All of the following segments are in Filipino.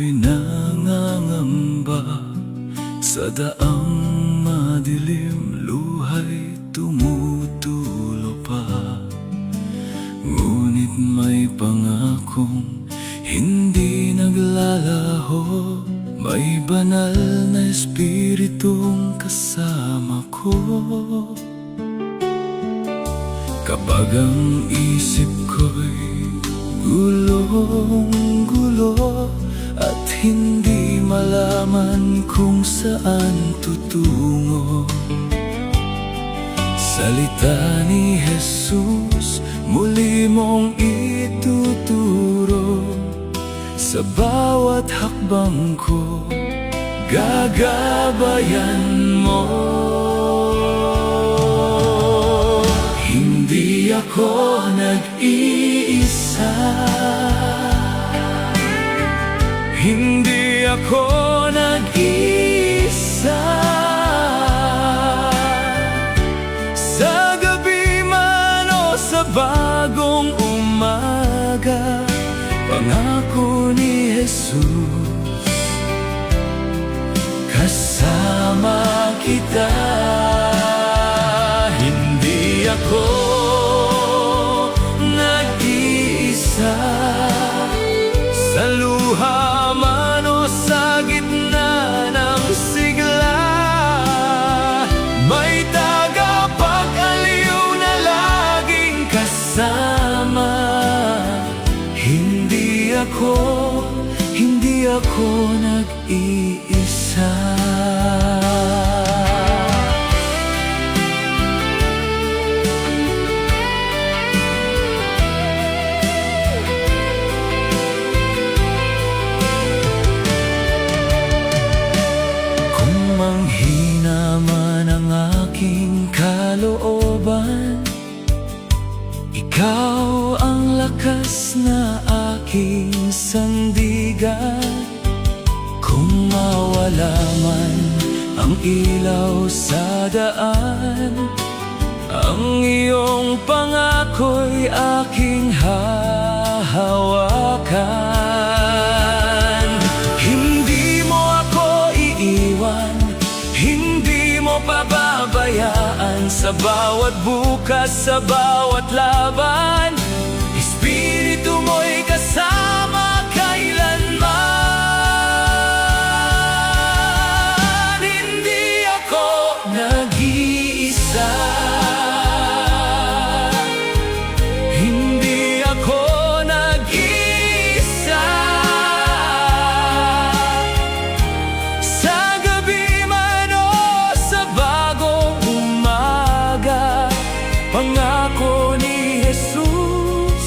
Puso'y nangangamba sa daang madilim, luha'y tumutulo pa. Ngunit may pangakong hindi naglalaho, may banal na espiritong kasama ko. Kapag ang isip ko'y gulong-gulo at hindi malaman kung saan tutungo, salita ni Jesus muli mong ituturo. Sa bawat hakbang ko, gagabayan mo. Hindi ako nag-iisa, hindi ako nag-iisa. Sa gabi man o sa bagong umaga, pangako ni Jesus, kasama kita. Hindi ako nag-iisa, sa luha man o sa gitna ng sigla. May tagapag-aliw na laging kasama. Hindi ako nag-iisa. Kung manghina man ang aking kalooban, ikaw ang lakas na aking sandigan. Kung mawala man ang ilaw sa daan, ang iyong pangako'y aking hahawakan. Hindi mo ako iiwan, hindi mo pababayaan. Sa bawat bukas, sa bawat laban, Espiritu mo'y kasama kailanman. Hindi ako nag-iisa, hindi ako nag-iisa. Sa gabi man o sa bagong umaga, pangako ni Jesus,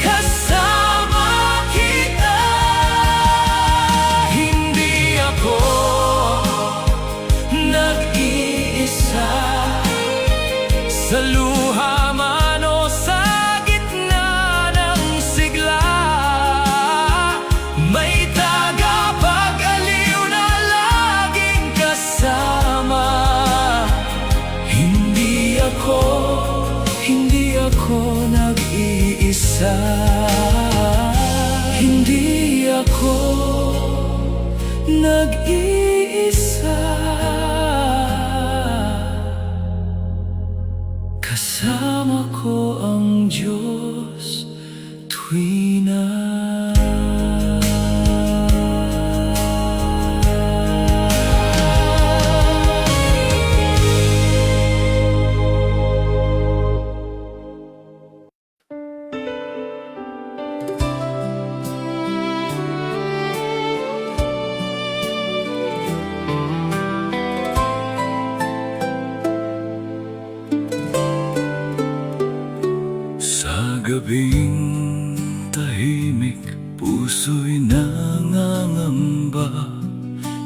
kasama kita. Hindi ako nag-iisa, sa luha man o sa gitna ng sigla. May tagapag-aliw na laging kasama. Hindi ako nag-iisa, hindi ako nag-iisa. Kasama ko ang Diyos tuwing na gabing tahimik, puso'y nangangamba.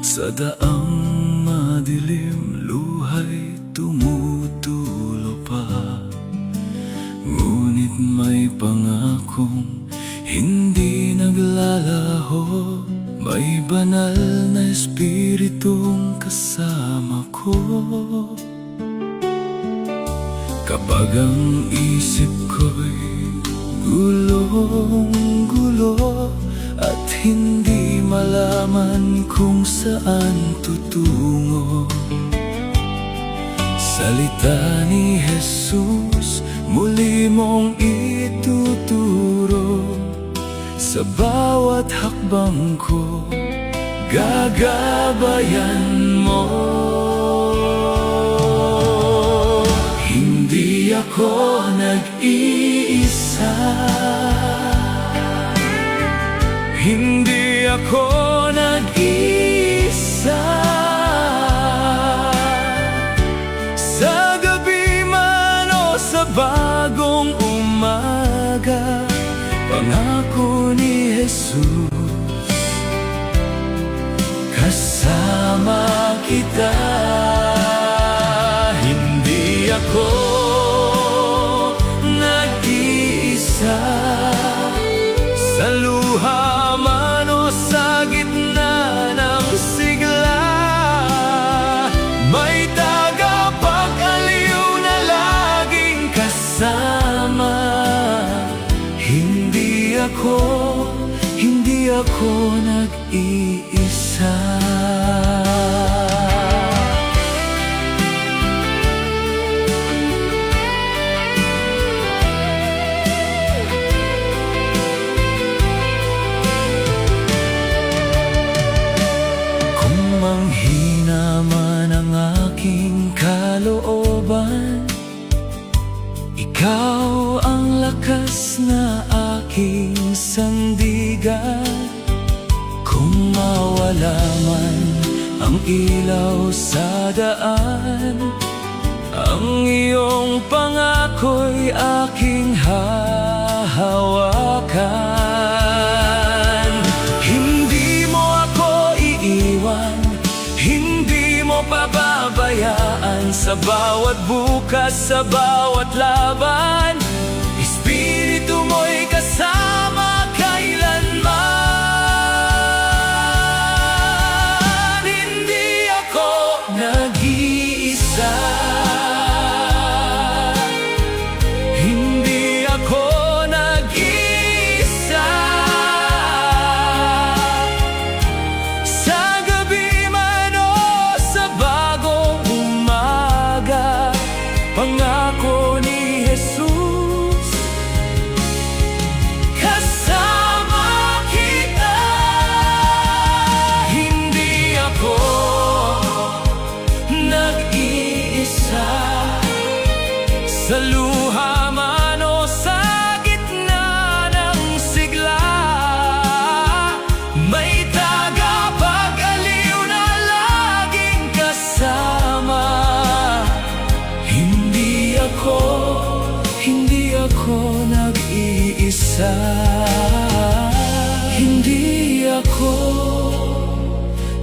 Sa daang madilim, luha'y tumutulo pa. Ngunit may pangakong hindi naglalaho, may banal na espiritong kasama ko. Kapag ang isip ko'y gulong-gulo at kung saan tutungo. Salita ni Jesus, muli mong ituturo. Sa bawat hakbang ko, gagabayan mo. Hindi ako nag-iisa, hindi ako nag-iisa. Sa gabi man o sa bagong umaga, pangako ni Jesus, kasama kita. Hindi ako nag-iisa, sa luha man o sa gitna ng sigla. May tagapag-aliw na laging kasama. Hindi ako nag-iisa. Kung manghina man ang aking kalooban, ikaw ang lakas na aking sandigan. Kung mawala man ang ilaw sa daan, ang iyong pangako'y aking hahawakan. Hindi mo ako iiwan, hindi mo pababayaan. Sa bawat bukas, sa bawat laban, Espiritu mo'y kasama kailanman. Hindi ako nag-iisa, hindi ako nag-iisa. Sa gabi man o sa bagong umaga, pangako ni Jesus, kasama kita. Hindi ako nag-iisa, sa luha man o sa gitna ng sigla. May tagapag-aliw na laging kasama. Hindi ako nag-iisa, hindi ako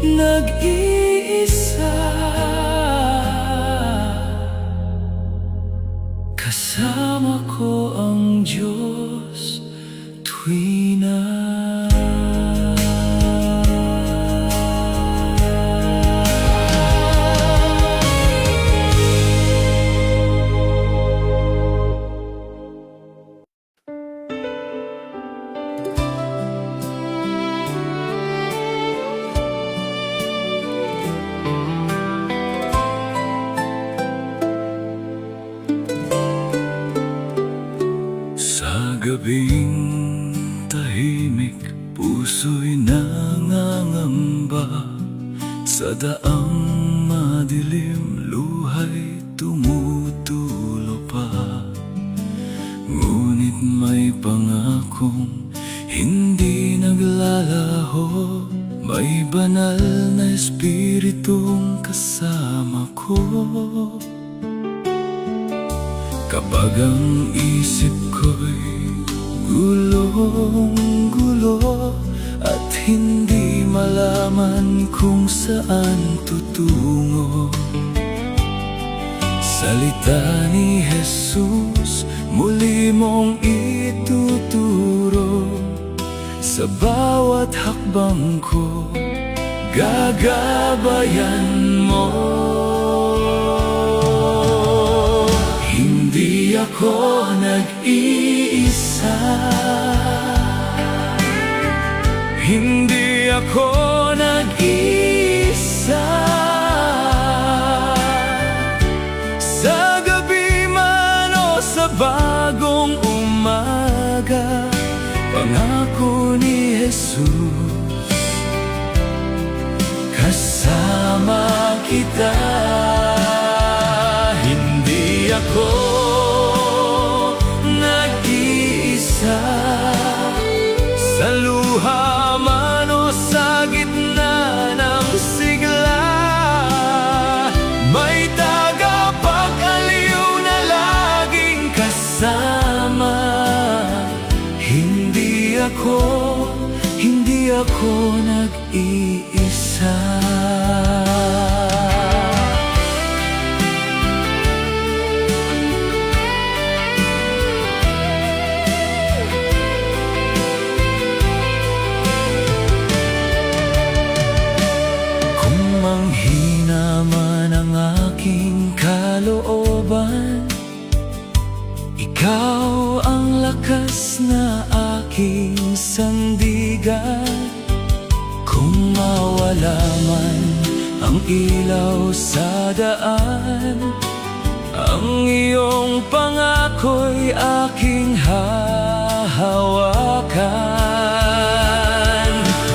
nag-iisa. Kasama ko ang Diyos tuwing na gabing tahimik, puso'y nangangamba. Sa daang madilim, luha'y tumutulo pa. Ngunit may pangakong hindi naglalaho. May banal na Espiritong kasama ko. Kapag ang isip ko'y gulong-gulo at hindi malaman kung saan tutungo, salita ni Jesus, muli mong ituturo. Sa bawat hakbang ko, gagabayan mo. Hindi ako nag-iisa, hindi ako nag nag-iisa. Sa gabi man o sa bagong umaga, pangako ni Jesus, kasama kita. Hindi ako nag-iisa. Sa luha man o sa gitna ng sigla, may tagapag-aliw na laging kasama. Hindi ako nag-iisa. Kung manghina man ang aking kalooban, ikaw ang lakas na aking sandigan. Kung mawala man ang ilaw sa daan, ang iyong pangako'y aking hahawakan.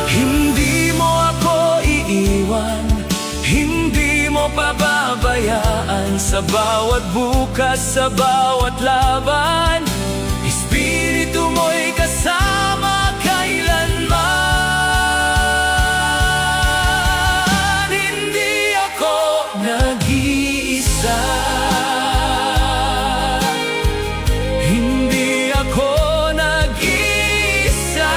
Hindi mo ako iiwan, hindi mo pababayaan. Sa bawat bukas, sa bawat laban, Espiritu mo'y kasama kailanman. Hindi ako nag-iisa. Hindi ako nag-iisa.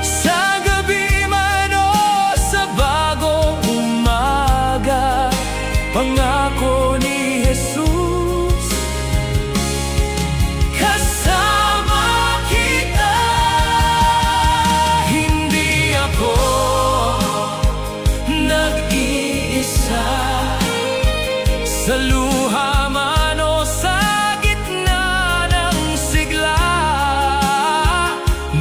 Sa gabi man o sa bagong umaga, pangako ni Jesus, kasama kita. Hindi ako nag-iisa. Sa luha man o sa gitna ng sigla,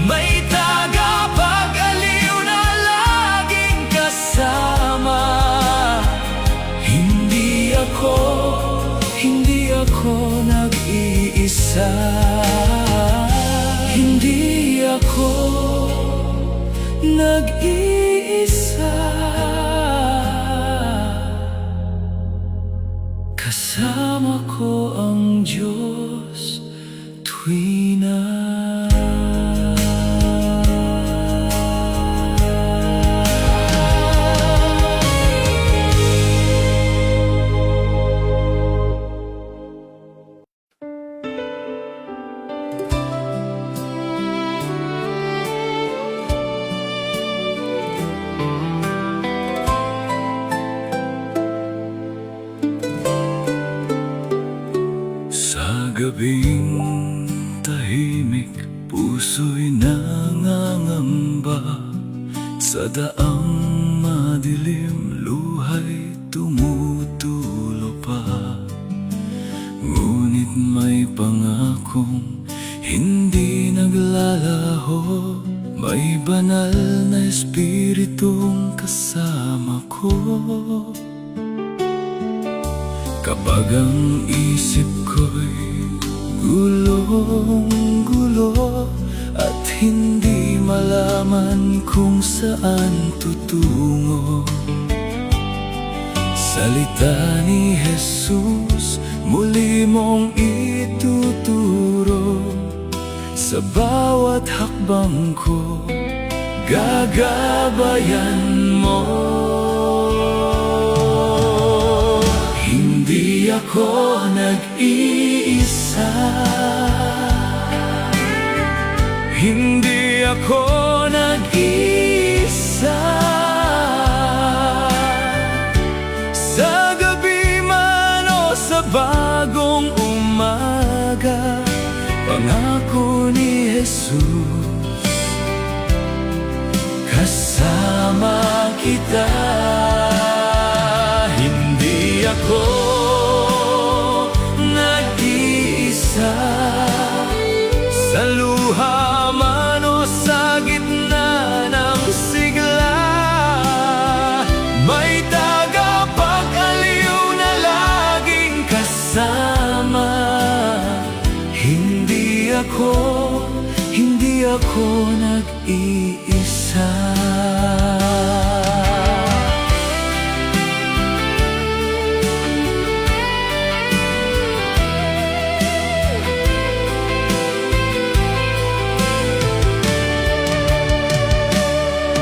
may tagapag-aliw na laging kasama. Hindi ako nag-iisa. Hindi ako nag-iisa. Kasama ko ang Diyos tuwing na gabing tahimik, puso'y nangangamba. Sa daang madilim, luha'y tumutulo pa. Ngunit may pangakong hindi naglalaho. May banal na Espiritong kasama ko. Kapag ang isip ko'y gulong-gulo at hindi malaman kung saan tutungo, salita ni Jesus muli mong ituturo. Sa bawat hakbang ko, gagabayan mo. Hindi ako nag-iisa. Hindi ako nag-iisa. Sa gabi man o sa bagong umaga, pangako ni Jesus, kasama kita. Hindi ako nag-iisa. Sa luha man o sa gitna ako nag-iisa.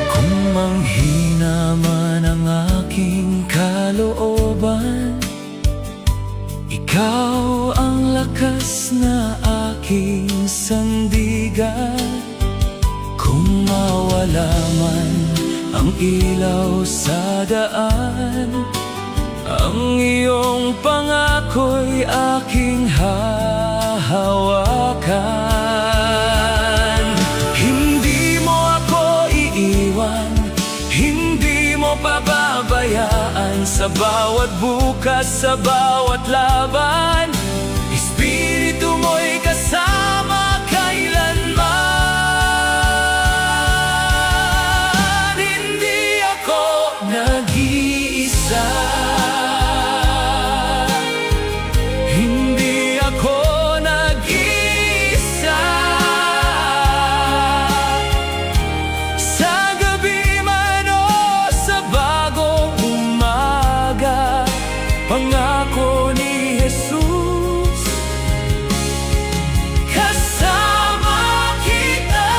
Kung manghina man ang aking kalooban, ikaw ang lakas na aking sandigan. Kung mawala man ang ilaw sa daan, ang iyong pangako'y aking hahawakan. Hindi mo ako iiwan, hindi mo pababayaan. Sa bawat bukas, sa bawat laban, Espiritu mo'y kasama kailanman. Hindi ako nag-iisa, hindi ako nag-iisa. Sa gabi man o sa bagong umaga, pangako ni Jesus, kasama kita.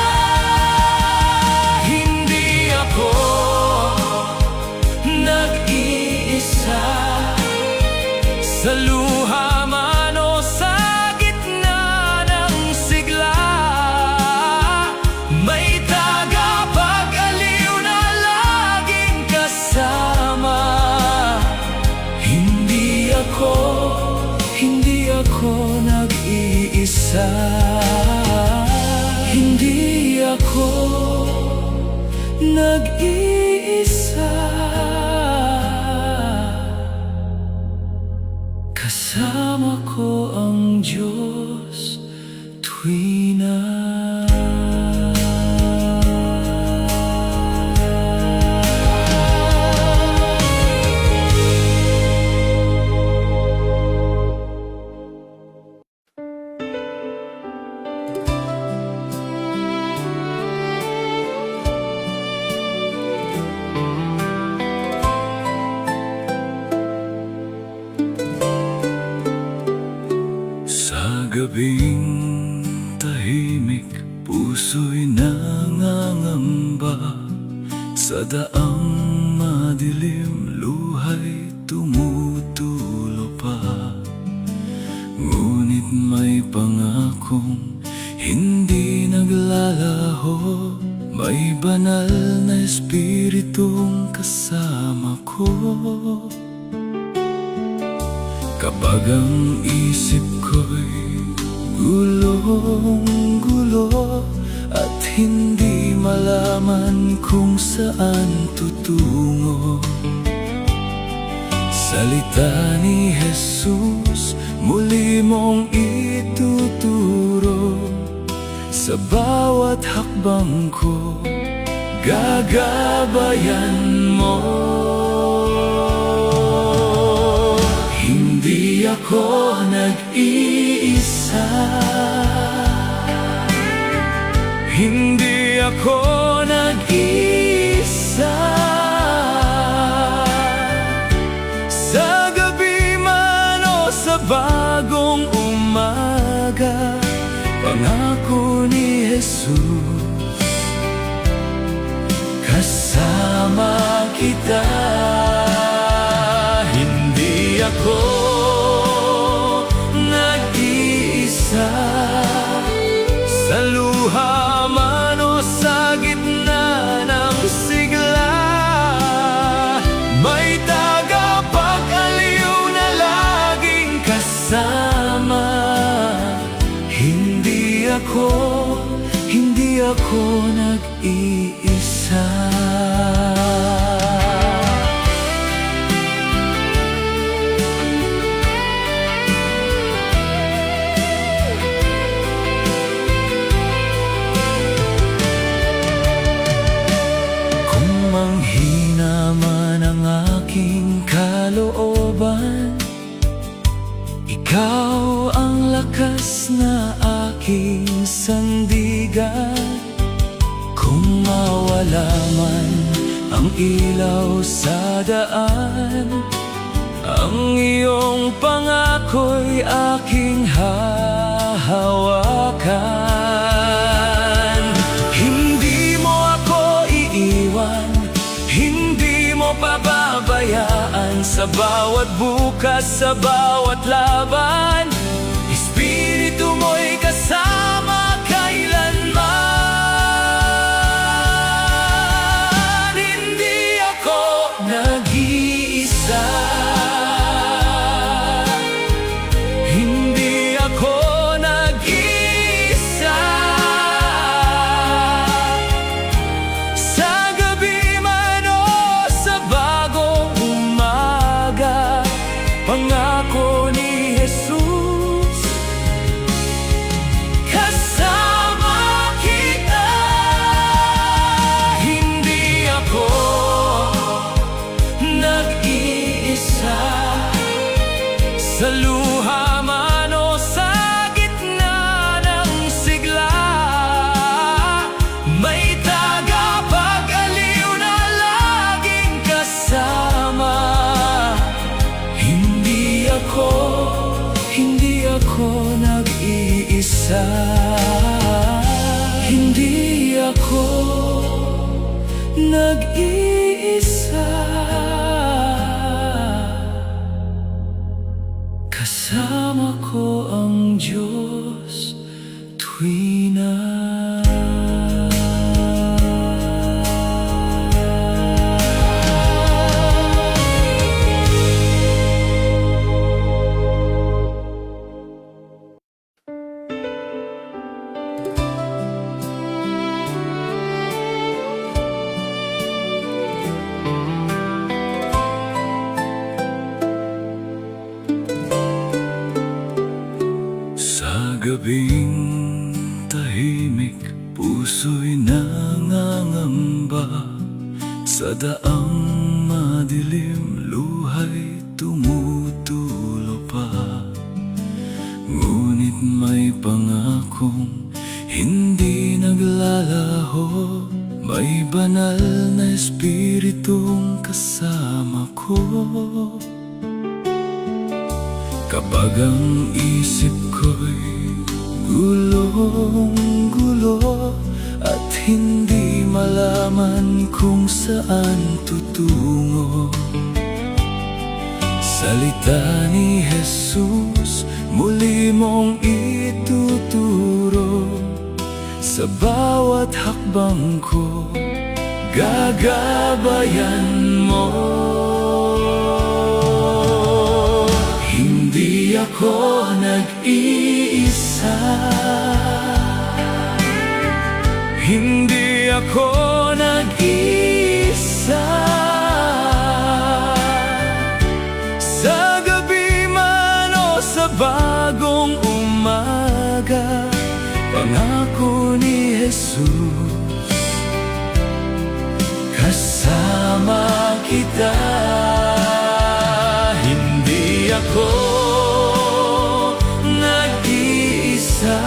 Hindi ako nag-iisa. Sa luha man o sa gitna ng sigla, may tagapag-aliw na laging kasama. Hindi ako nag-iisa. Hindi ako nag-iisa. Kasama ko ang Diyos tuwing na gabing tahimik, puso'y nangangamba. Sa daang madilim, luha'y tumutulo pa. Ngunit may pangakong hindi naglalaho. May banal na Espiritong kasama ko. Kapag ang isip ko'y gulong-gulo at hindi malaman kung saan tutungo, salita ni Jesus muli mong ituturo. Sa bawat hakbang ko, gagabayan mo. Hindi ako nag-iisa, hindi ako nag-iisa. Sa gabi man o sa bagong umaga, pangako ni Jesus, kasama kita. Hindi ako nag-iisa. Sa luha man o sa gitna ng sigla, may tagapag-aliw na laging kasama. Hindi ako nag-iisa. Manghina man ang aking kalooban, ikaw ang lakas na aking sandigan. mawala man ang ilaw sa daan, ang iyong pangak'y aking hahawakan. Hindi mo ako iiwan, hindi mo pababayaan, sa bawat bukas, sa bawat laban, Espiritu mo'y kasama kailanman. Hindi ako nag-iisa, hindi ako nag-iisa. Sa gabi man o sa bagong umaga, pangako ni Jesus, kasama kita. Hindi ako nag-iisa, sa luha man o sa gitna ng sigla, may tagapag-aliw na laging kasama. Hindi ako nag-iisa, hindi ako nag-iisa. Kasama ko ang Diyos tuwing na gabing tahimik, puso'y nangangamba. Sa daang madilim, luha'y tumutulo pa. Ngunit may pangakong hindi naglalaho, may banal na Espiritong kasama ko. Kapag ang isip ko'y gulong-gulo at hindi malaman kung saan tutungo, salita ni Jesus muli mong ituturo. Sa bawat hakbang ko, gagabayan mo. Hindi ako nag-iisa, hindi ako nag-iisa. Sa gabi man o sa bagong umaga, pangako ni Jesus, kasama kita. Hindi ako nag-iisa,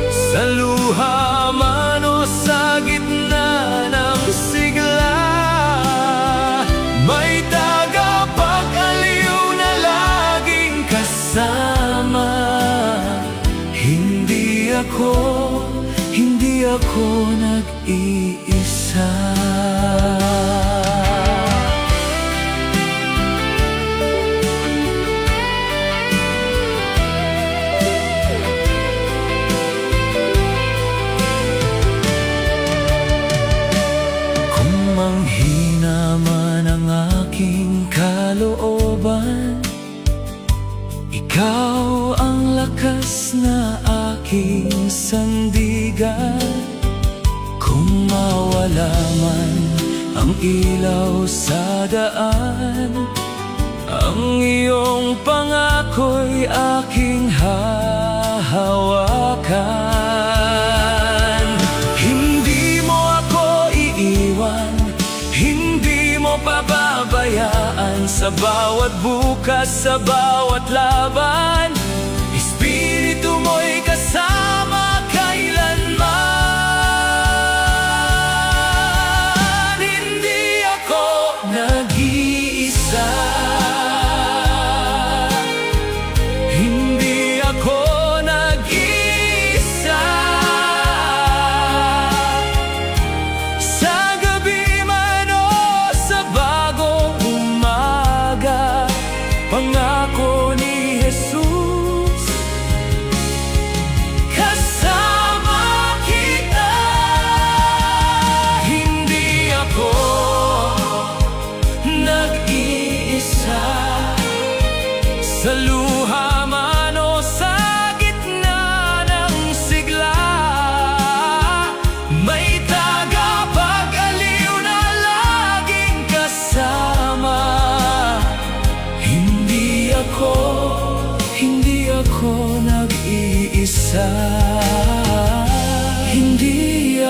sa luha man o sa gitna ng sigla, may tagapag-aliw na laging kasama. Hindi ako nag-iisa. Manghina man ang aking kalooban, ikaw ang lakas na aking sandigan. Kung mawala man ang ilaw sa daan, ang iyong pangak'y aking hahawakan. Hindi mo ako iiwan, hindi mo pababayaan, sa bawat bukas, sa bawat laban, Espiritu mo'y kasama kailanman.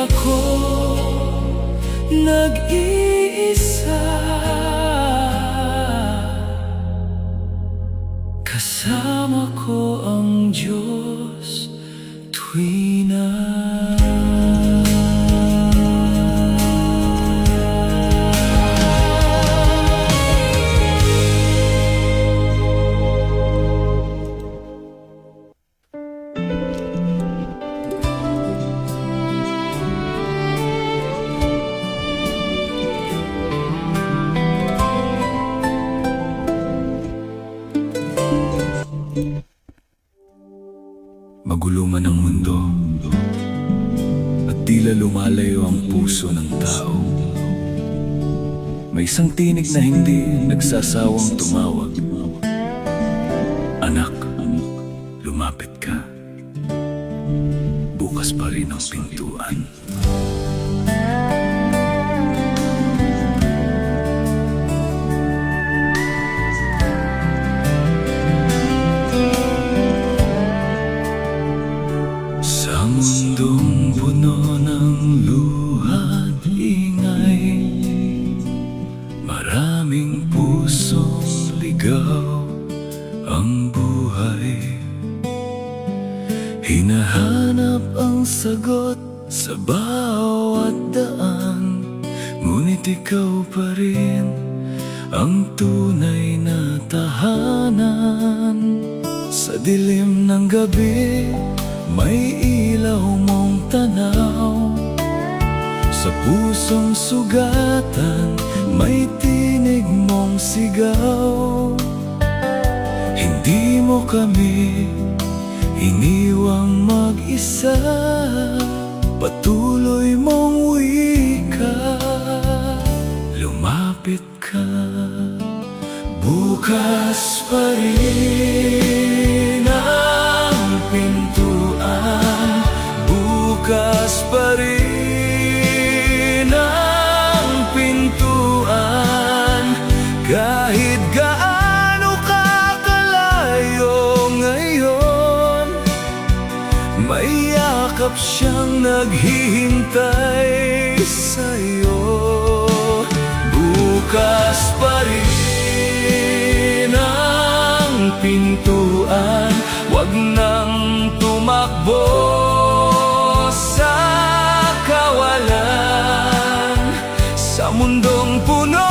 ako nag-iisa. Kasama ko ang Diyos tuwing na magulo man ang mundo at tila lumalayo ang puso ng tao. May isang tinig na hindi nagsasawang tumawag. Anak, lumapit ka. Bukas pa rin ang pintuan. Mundong puno ng luha at ingay, maraming pusong ligaw ang buhay. Hinahanap ang sagot sa bawat daan, ngunit ikaw pa rin ang tunay na tahanan. Sa dilim ng gabi, may ilaw mong tanaw. Sa pusong sugatan, may tinig mong sigaw. Hindi mo kami iniwang mag-isa, patuloy mong wika. Lumapit ka, bukas pa rin ang pintuan. Bukas pa rin ang pintuan. Kahit gaano ka kalayo ngayon, may yakap siyang naghihintay sa'yo. Bukas pa rin ang pintuan. Huwag nang tumakbo sa kawalan, sa mundong puno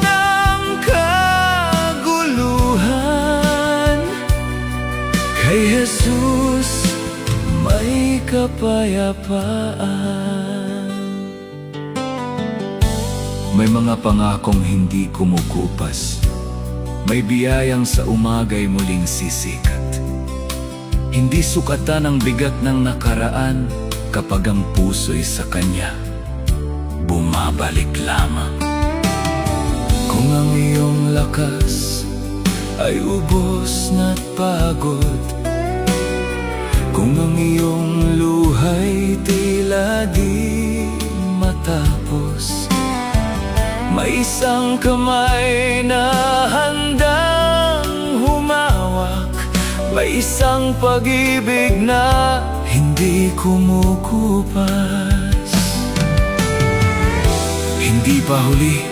ng kaguluhan. Kay Jesus may kapayapaan. May mga pangakong hindi kumukupas, may biyayang sa umaga'y muling sisikat. Hindi sukatan ang bigat ng nakaraan kapag ang puso'y sa Kanya bumabalik lamang. Kung ang iyong lakas ay ubos na't pagod, kung ang iyong luha'y tila di matapos, may isang kamay na handang humawak. May isang pag-ibig na hindi kumukupas. Hindi pa huli,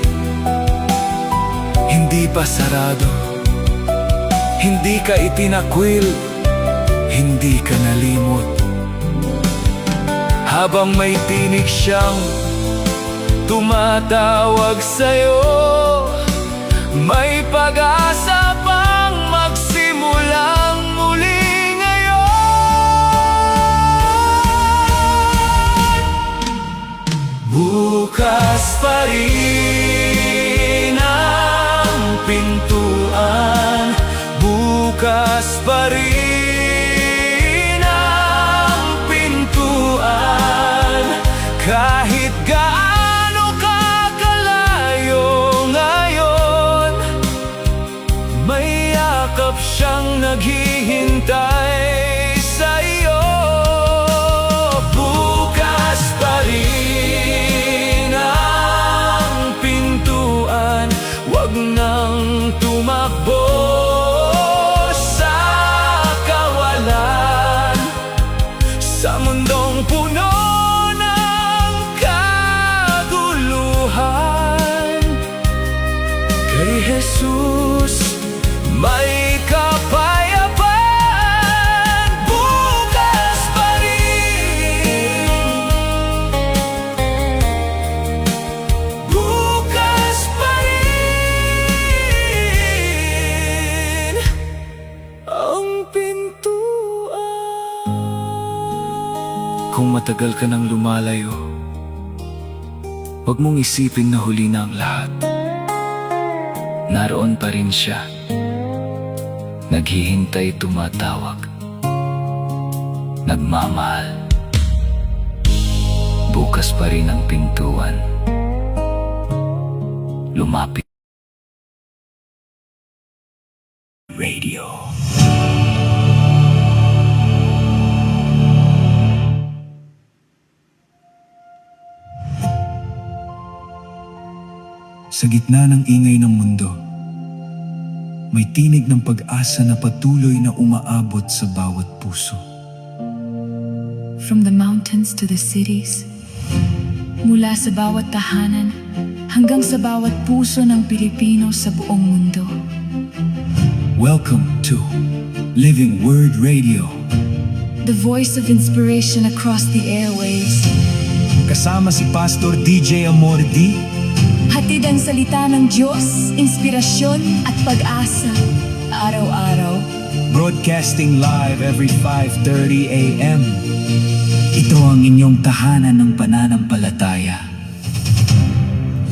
hindi pa sarado, hindi ka itinakwil, hindi ka nalimot. Habang may tinig siyang tumatawag sa'yo, may pag-asa pang magsimulang muli ngayon. Bukas pa rin ang pintuan. Bukas pa rin ang pintuan. Kahit gaano ka kalayo ngayon, may yakap siyang naghihintay sa iyo. Bukas pa rin ang pintuan. Huwag nang tumakbo sa kawalan, sa mundong puno ng matagal ka nang lumalayo, huwag mong isipin na huli na ang lahat. Naroon pa rin siya, naghihintay, tumatawag, nagmamahal. Bukas pa rin ang pintuan, lumapit. Radio. Sa gitna ng ingay ng mundo, may tinig ng pag-asa na patuloy na umaabot sa bawat puso. From the mountains to the cities, mula sa bawat tahanan hanggang sa bawat puso ng Pilipino sa buong mundo. Welcome to Living Word Radio. The voice of inspiration across the airwaves. Kasama si Pastor DJ Amordi. Hatid ang salita ng Diyos, inspirasyon at pag-asa, araw-araw. Broadcasting live every 5:30 a.m. Ito ang inyong tahanan ng pananampalataya.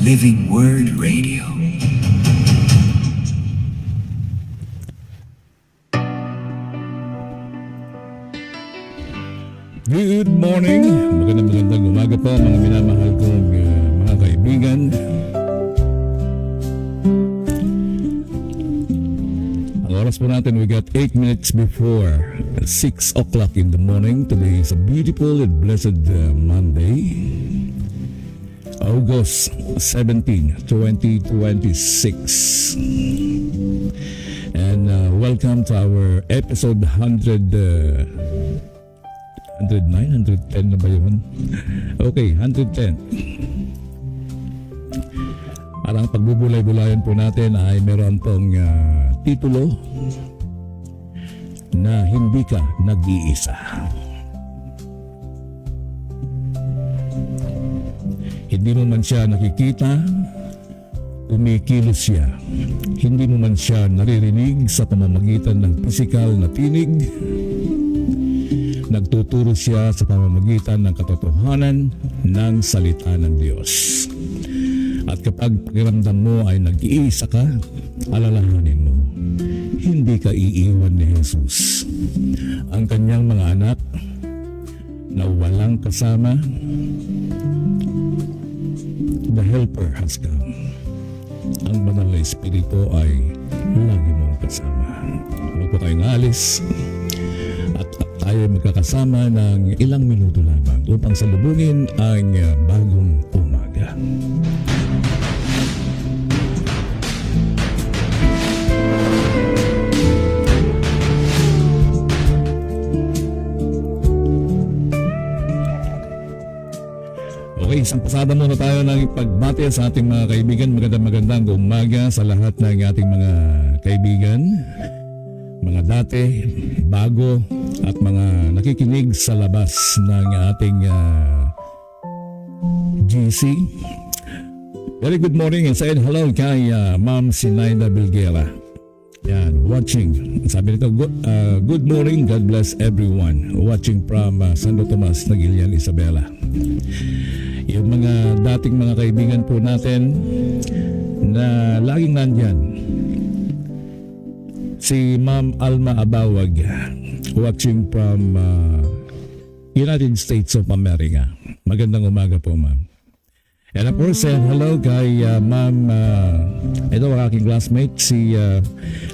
Living Word Radio. Good morning! Magandang umaga po mga minamahal kong mga kaibigan. Ang oras po natin, we got 8 minutes before 6 o'clock in the morning. Today is a beautiful and blessed Monday, August 17, 2026. And welcome to our episode 109, 110 na ba yun? Okay, 110. Parang pagbubulay-bulayan po natin ay meron pong titulo na hindi ka nag-iisa. Hindi mo man siya nakikita, kumikilos siya. Hindi mo man siya naririnig sa pamamagitan ng pisikal na tinig. Nagtuturo siya sa pamamagitan ng katotohanan ng salita ng Diyos. At kapag pakiramdam mo ay nag-iisa ka, alalahanin mo, hindi ka iiwan ni Jesus. Ang kanyang mga anak na walang kasama, the Helper has come. Ang Banal na Espiritu ay lagi mong kasama. Huwag po tayong alis at tayo magkakasama ng ilang minuto lamang upang salubungin ang bagong umaga. Okay, isang pasada muna tayo ng pagbati sa ating mga kaibigan. Magandang umaga sa lahat ng ating mga kaibigan, mga dati, bago, at mga nakikinig sa labas ng ating GC. Very good morning and saying hello kay Ma'am Sinaida Bilguera. Yan, watching. Sabi nito, good morning, God bless everyone. Watching from Santo Tomas, Nagilian, Isabela. Yung mga dating mga kaibigan po natin na laging nandyan. Si Ma'am Alma Abawag, watching from United States of America. Magandang umaga po, ma'am. And of course, hello kay Ma'am, ito ang aking classmate, si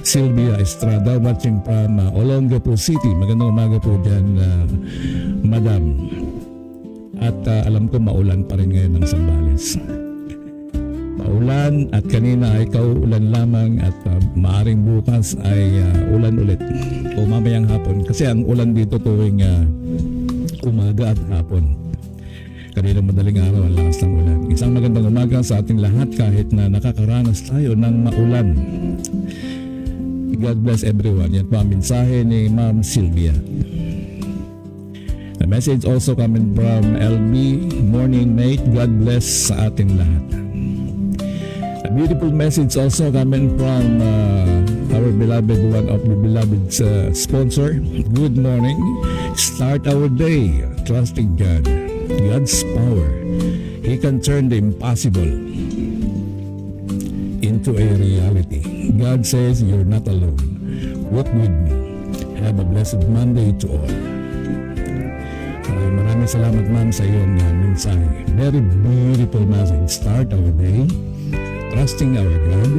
Sylvia Estrada, watching from Olongapo City. Magandang umaga po dyan, Madam. At alam ko maulan pa rin ngayon ng Zambales. Maulan at kanina ay kauulan lamang at maaring bukas ay ulan ulit o mamayang hapon. Kasi ang ulan dito tuwing umaga at hapon. Kanina madaling araw ang lakas ng ulan. Isang magandang umaga sa ating lahat kahit na nakakaranas tayo ng maulan. God bless everyone. Yan po ang mensahe ni Ma'am Sylvia. The message also coming from LB, morning mate, God bless sa ating lahat. A beautiful message also coming from our beloved, one of the beloved sponsor. Good morning, start our day, trusting God. God's power. He can turn the impossible into a reality. God says, you're not alone. Walk with me. Have a blessed Monday to all. Maraming salamat ma'am sa iyong mensahe. Very beautiful message. Start our day. Trusting our God.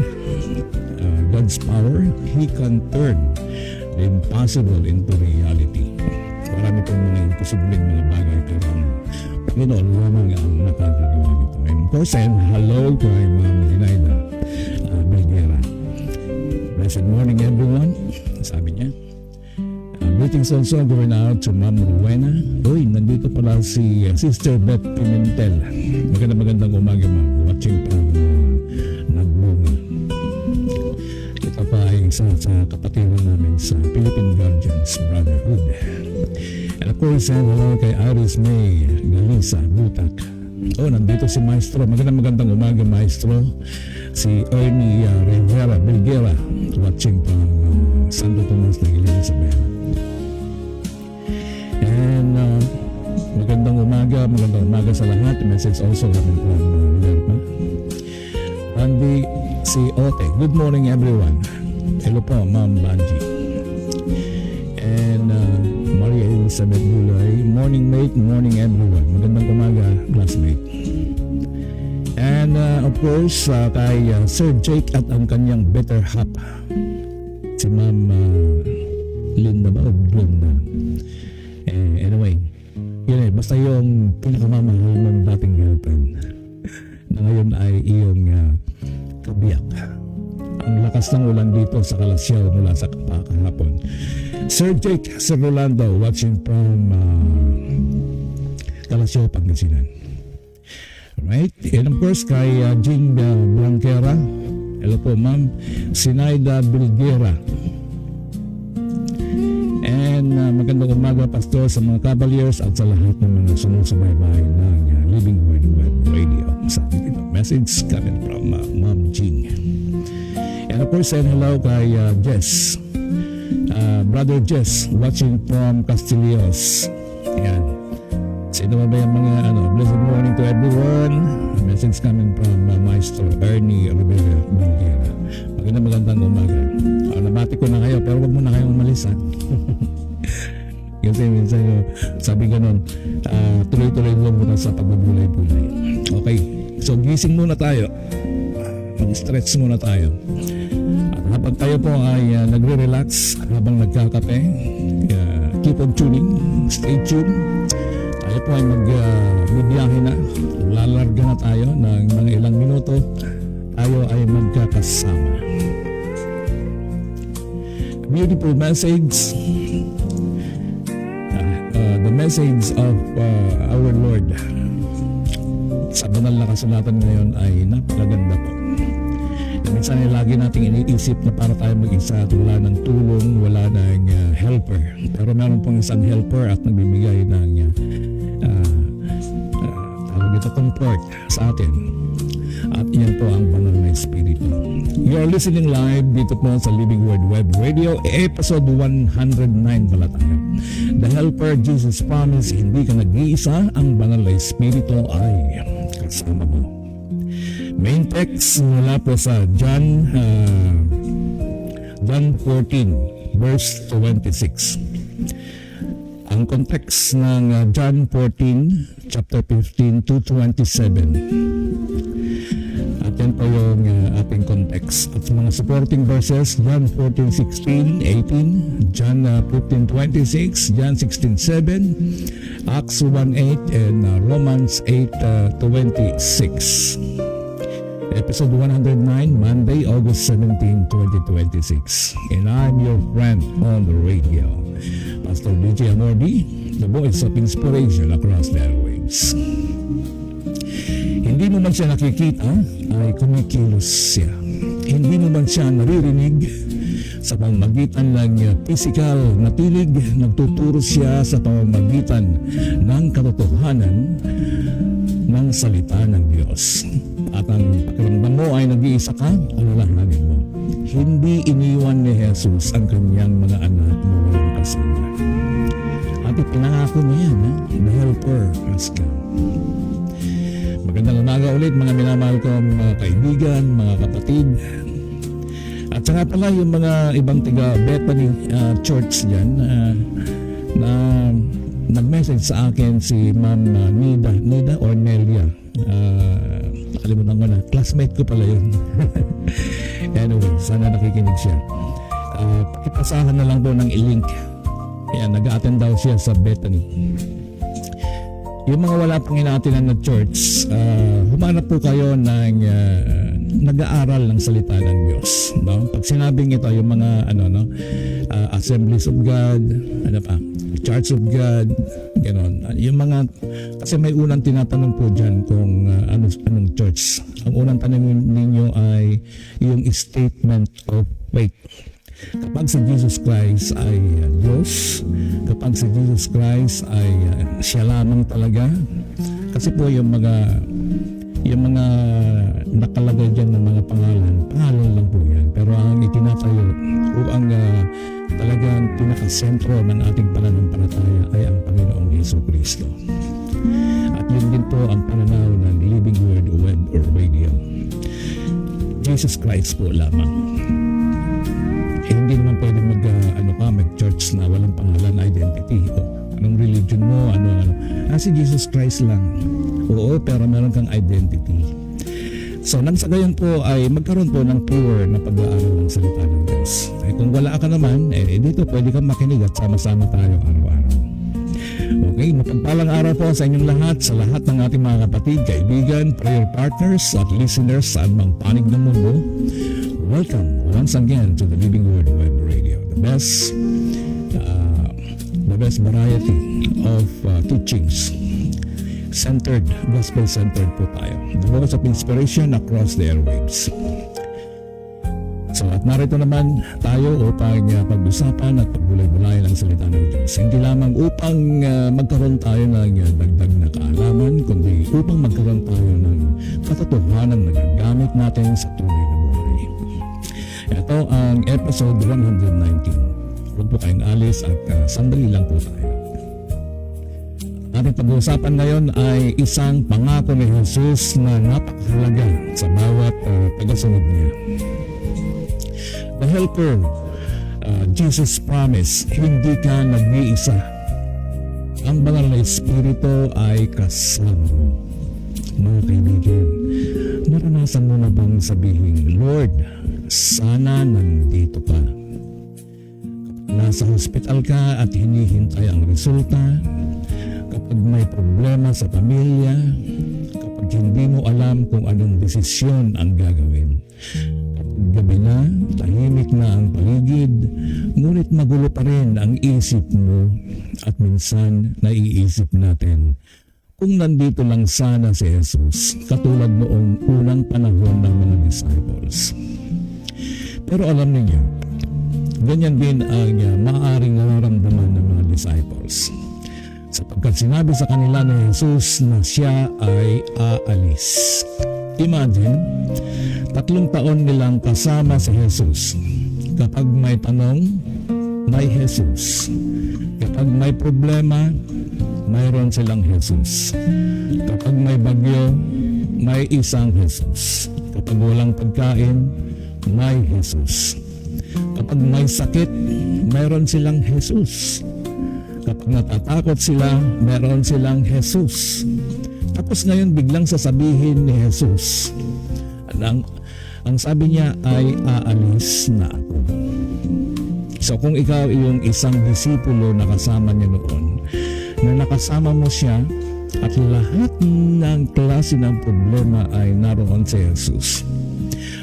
God's power. He can turn the impossible into reality. Marami pong mga imposibleng mga bagay pero ang Panginoon lamang ang nakakagawa nito. And of course, and hello kay Ma'am Dinaida Belguera. Blessed morning everyone. Sabi niya. Greetings also going out to Ma'am Rowena. Uy, nandito pala si Sister Beth Pimentel. Magandang umaga ma'am. Watching pa nagbunga. Ito pa ay isa sa kapatiran namin sa Philippine Guardians Brotherhood. And of course, hello kay Iris May Galisa Butak. Oh, nandito si Maestro. Magandang umaga Maestro. Si Ernie Rivera Belguera. Watching pa Santo Tomas ng Elizabeth. And magandang umaga sa lahat. Message also coming from Lerma. Andy si Ote. Good morning everyone. Hello po Ma'am Banji. And Maria Elizabeth Buloy. Morning mate, morning everyone. Magandang umaga classmate. And of course kay Sir Jake at ang kanyang better half. Si Ma'am Linda ba o Linda? Anyway, yun basta yung pinakamamahal ng dating girlfriend na ngayon ay iyong kabiyak. Ang lakas ng ulan dito sa Kalasyaw mula sa kahapon. Sir Jake, Sir Rolando, watching from Kalasyaw, Pangasinan. Right? And of course, kay Jing Blanquera. Hello po, ma'am. Sinaida Bilguera. And magandang umaga pastor sa mga Cavaliers at sa lahat ng mga sumusubaybay ng Living Word Web Radio. Sabi dito, message coming from Ma'am Jing. And of course, hello kay Jess. Brother Jess, watching from Castillos. Ayan. Sino ba yung mga blessed morning to everyone. Message coming from Maestro Ernie Rivera Belguera. Magandang umaga. Nabati ko na kayo pero wag mo na kayong umalis ha. Kasi minsan sabi ganun, tuloy-tuloy mo muna sa pagbubulay-bulay. Okay, so gising muna tayo. Mag-stretch muna tayo. At habang tayo po ay nagre-relax, habang nagkakape, keep on tuning, stay tuned. Tayo po ay magbibiyahe na, lalarga na tayo ng mga ilang minuto, tayo ay magkakasama. Beautiful message. The message of our Lord sa banal na kasulatan ngayon ay napakaganda po. Minsan ay lagi nating iniisip na para tayo mag-isa at wala ng tulong, wala ng helper. Pero meron pong isang helper at nagbibigay ng comfort sa atin. At iyan po ang banal na Espiritu. You are listening live dito po sa Living Word Web Radio, episode 109 pala tayo. The Helper, Jesus Promise, hindi ka nag-iisa, ang banal na Espiritu ay kasama mo. Main text mula po sa John 14 verse 26. Ang context ng John 14 chapter 15 to 27. At yan po yung ating context. At mga supporting verses, John 14:16, 18, John 15:26, John 16:7, Acts 1:8, and Romans 8:26. Episode 109, Monday, August 17, 2026. And I'm your friend on the radio, Pastor DJ Amordi, the voice of inspiration across the airwaves. Hindi mo man siya nakikita, ay kumikilos siya. Hindi mo man siya naririnig, sa pamamagitan ng physical na tinig, nagtuturo siya sa pamamagitan ng katotohanan ng salita ng Diyos. At ang pakiramdam mo ay nag-iisa ka, alalahanin mo. Hindi iniwan ni Jesus ang kanyang mga anak na walang kasama. At ipinangako niya yan, the helper has come. Magandang umaga ulit mga minamahal kong mga kaibigan, mga kapatid. At saka pala yung mga ibang tiga Bethany Church dyan na nag-message sa akin si Ma'am Nida or Nelia. Nakalimutan ko na, classmate ko pala yun. Anyway, sana nakikinig siya. Pakipasahan na lang po ng i-link. Ayan, nag-attend daw siya sa Bethany. Yung mga wala pang inaatinan na church, humanap po kayo ng nag-aaral ng salita ng Diyos. No? Pag sinabing ito, yung mga Assemblies of God, Church of God, gano'n. Yung mga, kasi may unang tinatanong po dyan kung anong church. Ang unang tanong ninyo ay yung statement of faith. Kapag si Jesus Christ ay Diyos, kapag si Jesus Christ ay siya lamang talaga, kasi po yung mga nakalagay dyan ng mga pangalan lang po yan. Pero ang itinatayo o ang talagang pinakasentro ng ating pananampalataya ay ang Panginoong Hesus Kristo. At yun din po ang pananaw ng Living Word Web or Radio. Jesus Christ po lamang. Hindi naman pwede mag-church na walang pangalan, identity. Anong religion mo, si Jesus Christ lang. Oo, pero meron kang identity. So, nang sa gayon po ay magkaroon po ng pure na pag-aaral ng salita ng Diyos. Kung wala ka naman, dito pwede kang makinig at sama-sama tayo araw-araw. Okay, mapagpalang araw po sa inyong lahat, sa lahat ng ating mga kapatid, kaibigan, prayer partners at listeners sa anumang panig ng mundo. Welcome once again to the Living Word Web Radio, the best variety of teachings, gospel-centered po tayo. The voice of inspiration across the airwaves. So at narito naman tayo upang pag-usapan at pagbulay-bulay ng salita ng Diyos. Hindi lamang upang magkaroon tayo ng dagdag na kaalaman, kundi upang magkaroon tayo ng katotohanan na gagamit natin sa tunay na buhay. Ito ang episode 119. Huwag po kayong alis at sandali lang po tayo. Ating pag-uusapan ngayon ay isang pangako ni Jesus na napakahalaga sa bawat tagasunod niya. The Helper, Jesus promise, hindi ka nag-iisa. Ang banal na Espiritu ay kasama mo. Mga kaibigan, naranasan mo na bang sabihin, Lord, sana nandito ka. Nasa hospital ka at hinihintay ang resulta, kapag may problema sa pamilya, kapag hindi mo alam kung anong desisyon ang gagawin, kapag gabi na, tahimik na ang paligid, ngunit magulo pa rin ang isip mo at minsan naiisip natin, kung nandito lang sana si Jesus, katulad noong unang panahon ng mga disciples. Pero alam niyo, ganyan din ang maaaring nararamdaman ng mga disciples. Sapagkat sinabi sa kanila ni Jesus na siya ay aalis. Imagine, 3 taon nilang kasama si Jesus. Kapag may tanong, may Jesus. Kapag may problema, mayroon silang Jesus. Kapag may bagyo, may isang Jesus. Kapag walang pagkain, may Jesus. Kapag may sakit, mayroon silang Jesus. Kapag natatakot sila, mayroon silang Jesus. Tapos ngayon biglang sasabihin ni Jesus, ang sabi niya ay aalis na ako. So kung ikaw yung isang disipulo na kasama niya noon, na nakasama mo siya at lahat ng klase ng problema ay naroon sa Jesus.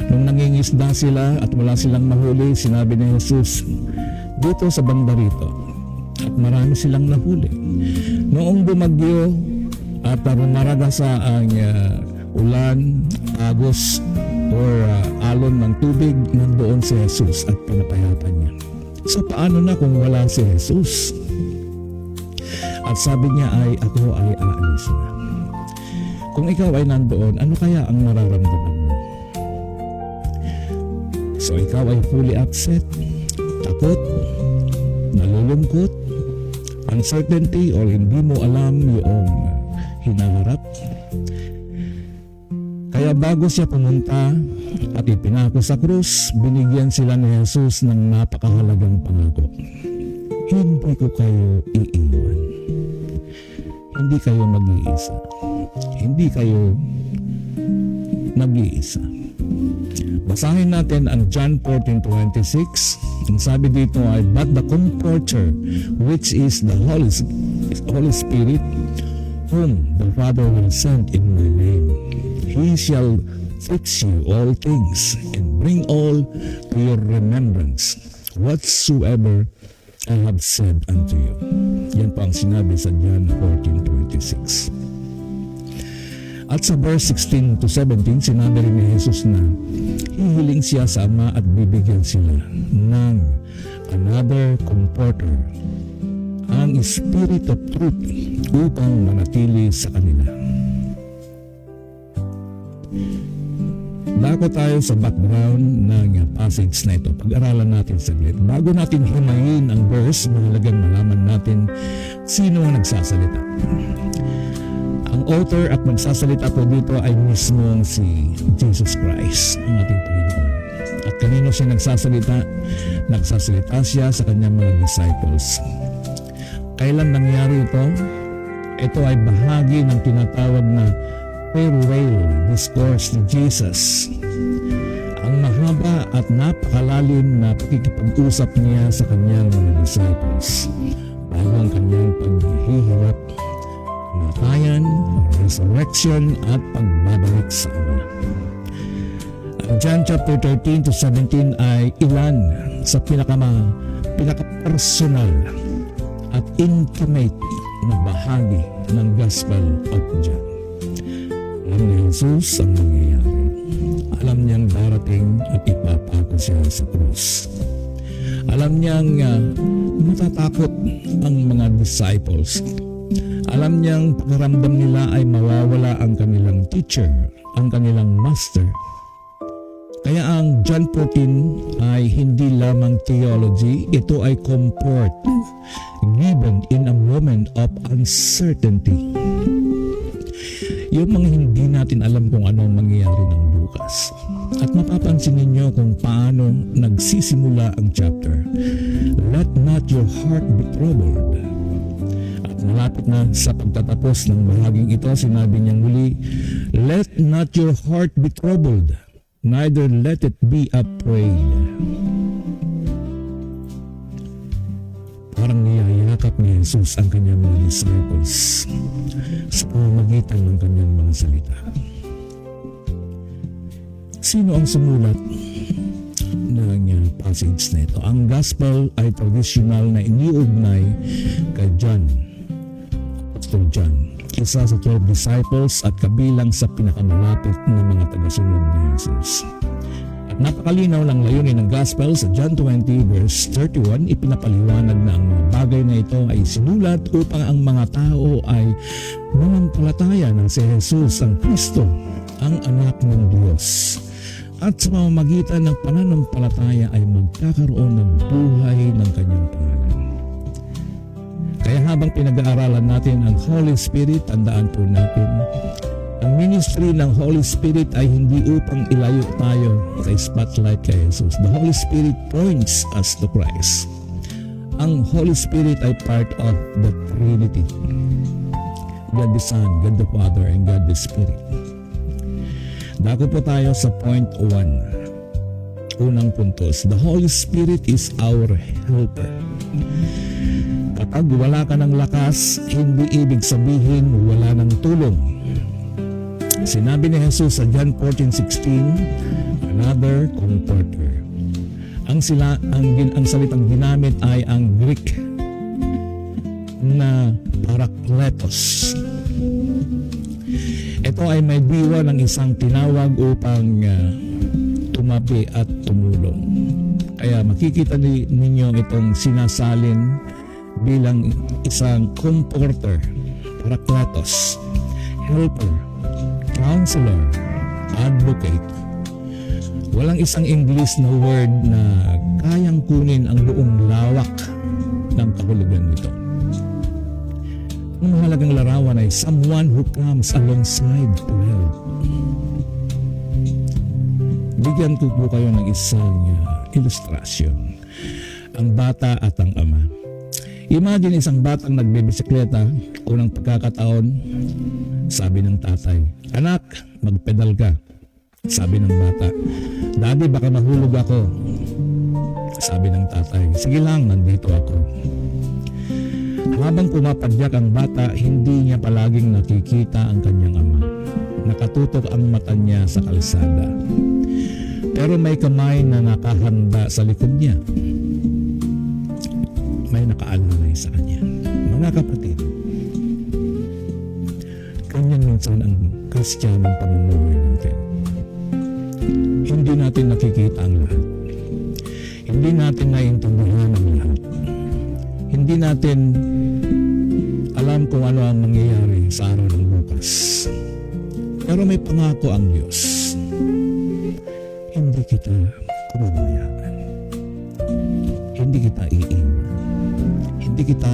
Nung nangingisda sila at wala silang mahuli, sinabi ni Jesus, dito sa banda rito. At marami silang nahuli. Noong bumagyo at rumaragasa ang ulan, agos, or alon ng tubig, nandoon si Jesus at pinapayatan niya. So paano na kung wala si Jesus? At sabi niya ay ako ay aalis na. Kung ikaw ay nandoon, ano kaya ang nararamdaman mo? So ikaw ay fully upset, takot, nalulungkot, uncertainty, or hindi mo alam yung hinaharap. Kaya bago siya pumunta at ipinako sa krus, binigyan sila ni Jesus ng napakahalagang pangako. Hindi ko kayo iiwan. Hindi kayo mag-iisa. Hindi kayo mag-iisa. Basahin natin ang John 14:26. Ang sabi dito ay, "But the Comforter, which is the Holy Spirit, whom the Father will send in my name, He shall teach you all things and bring all to your remembrance whatsoever I have said unto you." Yan po ang sinabi sa John 14:26. At sa verse 16 to 17, sinabi rin ni Jesus na hihiling siya sa Ama at bibigyan sila ng another Comforter, ang Spirit of Truth, upang manatili sa kanila. Bago tayo sa background ng passage na ito, pag-aralan natin saglit. Bago natin himayin ang verse, mahalagang malaman natin sino ang nagsasalita. Ang author at magsasalita po dito ay mismo si Jesus Christ, ang ating Panginoon. At kanino siya nagsasalita? Nagsasalita siya sa kanyang mga disciples. Kailan nangyari ito? Ito ay bahagi ng tinatawag na farewell discourse ni Jesus. Ang mahaba at napakalalim na pakikipag-usap niya sa kanyang mga disciples bago ang kanyang paghihirap, kamatayan, resurrection at pagbabalik sa Ama. Ang John chapter 13 to 17 ay ilan sa pinaka-personal at intimate na bahagi ng Gospel of John. Alam ni Jesus ang nangyayari. Alam niyang darating at ipapako siya sa krus. Alam niyang matatakot ang mga disciples. Alam niyang pakiramdam nila ay mawawala ang kanilang teacher, ang kanilang master. Kaya ang John 14 ay hindi lamang theology, ito ay comfort given in a moment of uncertainty. Yung mga hindi natin alam kung ano ang mangyayari ng bukas. At mapapansin ninyo kung paano nagsisimula ang chapter. Let not your heart be troubled. At malapit na sa pagtatapos ng bahaging ito, sinabi niyang muli, let not your heart be troubled, neither let it be afraid. Parang niyayakap ni Jesus ang kanyang mga disciples sa pamamagitan ng kanyang mga salita. Sino ang sumulat ng passage na ito? Ang gospel ay traditional na iniugnay kay John, Apostle John, isa sa 12 disciples at kabilang sa pinakamalapit na mga tagasunod ni Jesus. At napakalinaw ng layunin ng gospel sa John 20 verse 31, ipinapaliwanag na ang mga bagay na ito ay sinulat upang ang mga tao ay manampalataya ng si Jesus ang Kristo, ang anak ng Diyos. At sa pamamagitan ng pananampalataya ay magkakaroon ng buhay ng kanyang pangalan. Kaya habang pinag-aaralan natin ang Holy Spirit, tandaan po natin, ang ministry ng Holy Spirit ay hindi upang ilayo tayo sa spotlight kay Jesus. The Holy Spirit points us to Christ. Ang Holy Spirit ay part of the Trinity. God the Son, God the Father, and God the Spirit. Dako po tayo sa point 1. Unang puntos. The Holy Spirit is our helper. Kapag wala ka ng lakas, hindi ibig sabihin wala ng tulong. Sinabi ni Jesus sa John 14:16, another comforter. Ang salitang ginamit ay ang Greek na parakletos. Ito ay may diwa ng isang tinawag upang tumabi at tumulong. Kaya makikita ninyo itong sinasalin bilang isang comforter, parakletos, helper, counselor, advocate. Walang isang English na word na kayang kunin ang buong lawak ng kahulugan nito. Ang mahalagang larawan ay someone who comes alongside to help. Bigyan ko po kayo ng isang ilustrasyon. Ang bata at ang ama. Imagine isang batang nagbibisikleta, unang pagkakataon, sabi ng tatay, "Anak, magpedal ka." Sabi ng bata, "Daddy, baka mahulog ako." Sabi ng tatay, "Sige lang, nandito ako." Habang pumapadyak ang bata, hindi niya palaging nakikita ang kanyang ama. Nakatutok ang mata niya sa kalsada. Pero may kamay na nakahanda sa likod niya. May nakaalalay sa kanya. Mga kapatid, ganyan minsan ang Kristiyanong pamumuhay natin. Hindi natin nakikita ang lahat. Hindi natin naiintindihan ang lahat. Hindi natin alam kung ano ang mangyayari sa araw ng bukas. Pero may pangako ang Diyos. Hindi kita kumabayaan. Hindi kita iiwan. Hindi kita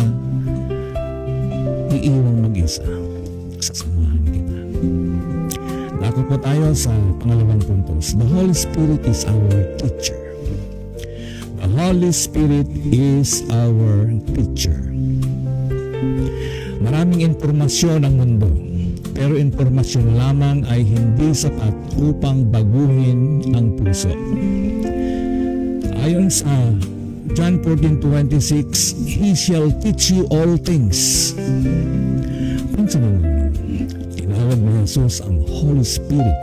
iiwang mag-isa. Sasamahan kita. Dako po tayo sa pangalawang puntos. The Holy Spirit is our teacher. The Holy Spirit is our teacher. Maraming impormasyon ang mundo, pero impormasyon lamang ay hindi sapat upang baguhin ang puso. Ayon sa John 14:26, He shall teach you all things. Pansin mo, tinawag ni Jesus ang Holy Spirit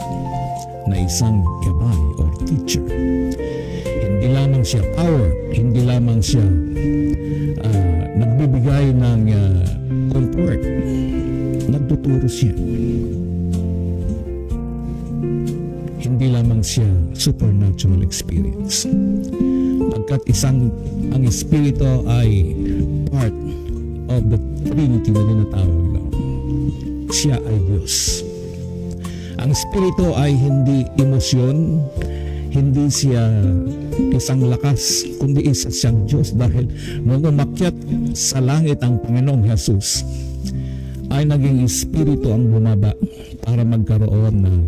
na isang gabay or teacher. Hindi lamang siya power, hindi lamang siya nagbibigay ng comfort. Nagtuturo siya. Hindi lamang siya supernatural experience. Pagkat ang Espiritu ay part of the Trinity na tinatawag na siya ay Diyos. Ang Espiritu ay hindi emosyon, hindi siya isang lakas, kundi isa siyang Diyos dahil nung umakyat sa langit ang Panginoong Jesus ay naging Espiritu ang bumaba para magkaroon ng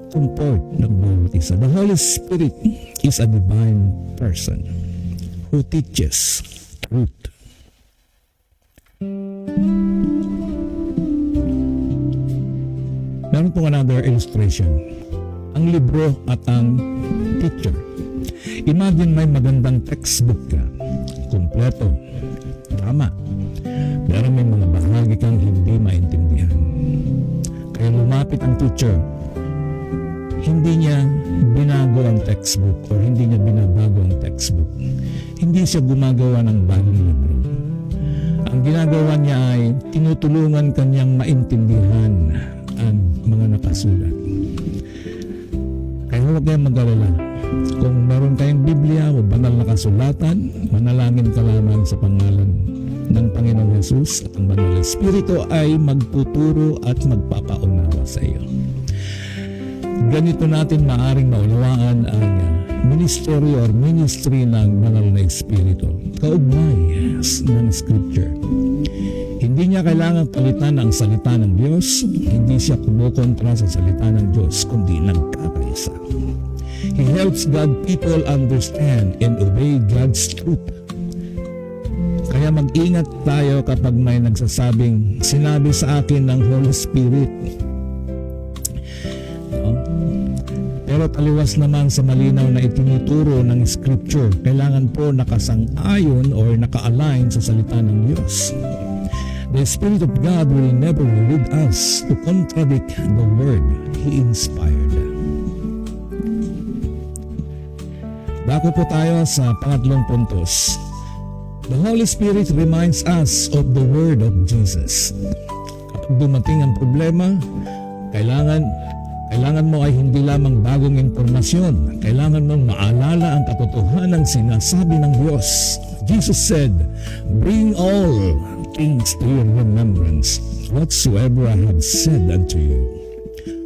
comfort ng bawat isa. The Holy Spirit is a divine person who teaches truth. Meron pong another illustration. Ang libro at ang teacher. Imagine may magandang textbook ka. Kompleto. Tama. Pero may mga bahagi kang hindi maintindihan. Kaya lumapit ang teacher. Hindi niya binago ang textbook o hindi niya binabago ang textbook. Hindi siya gumagawa ng bagong libro. Ang ginagawa niya ay tinutulungan kanyang maintindihan ang mga nakasulat. Kaya huwag kayong mag-alala. Kung meron kayong Biblia o banal na kasulatan, manalangin ka lamang sa pangalan ng Panginoong Jesus at ang Banal na Espiritu ay magtuturo at magpapaunawa sa iyo. Ganito natin maaring maunawaan ang ministry or ministry ng Banal na Espiritu. Kaugnay ng Scripture. Hindi niya kailangan palitan ang salita ng Diyos, hindi siya kumukontra sa salita ng Diyos, kundi nagkakaisa. He helps God people understand and obey God's truth. Kaya mag-ingat tayo kapag may nagsasabing, sinabi sa akin ng Holy Spirit. Pero taliwas naman sa malinaw na itinuturo ng Scripture, kailangan po nakasang-ayon or naka-align sa salita ng Diyos. The Spirit of God will never lead us to contradict the word He inspired. Dako po tayo sa pangatlong puntos. The Holy Spirit reminds us of the word of Jesus. Kapag dumating ang problema, kailangan mo ay hindi lamang bagong impormasyon. Kailangan mong maalala ang katotohanan sinasabi ng Diyos. Jesus said, "Bring all things to your remembrance, whatsoever I have said unto you."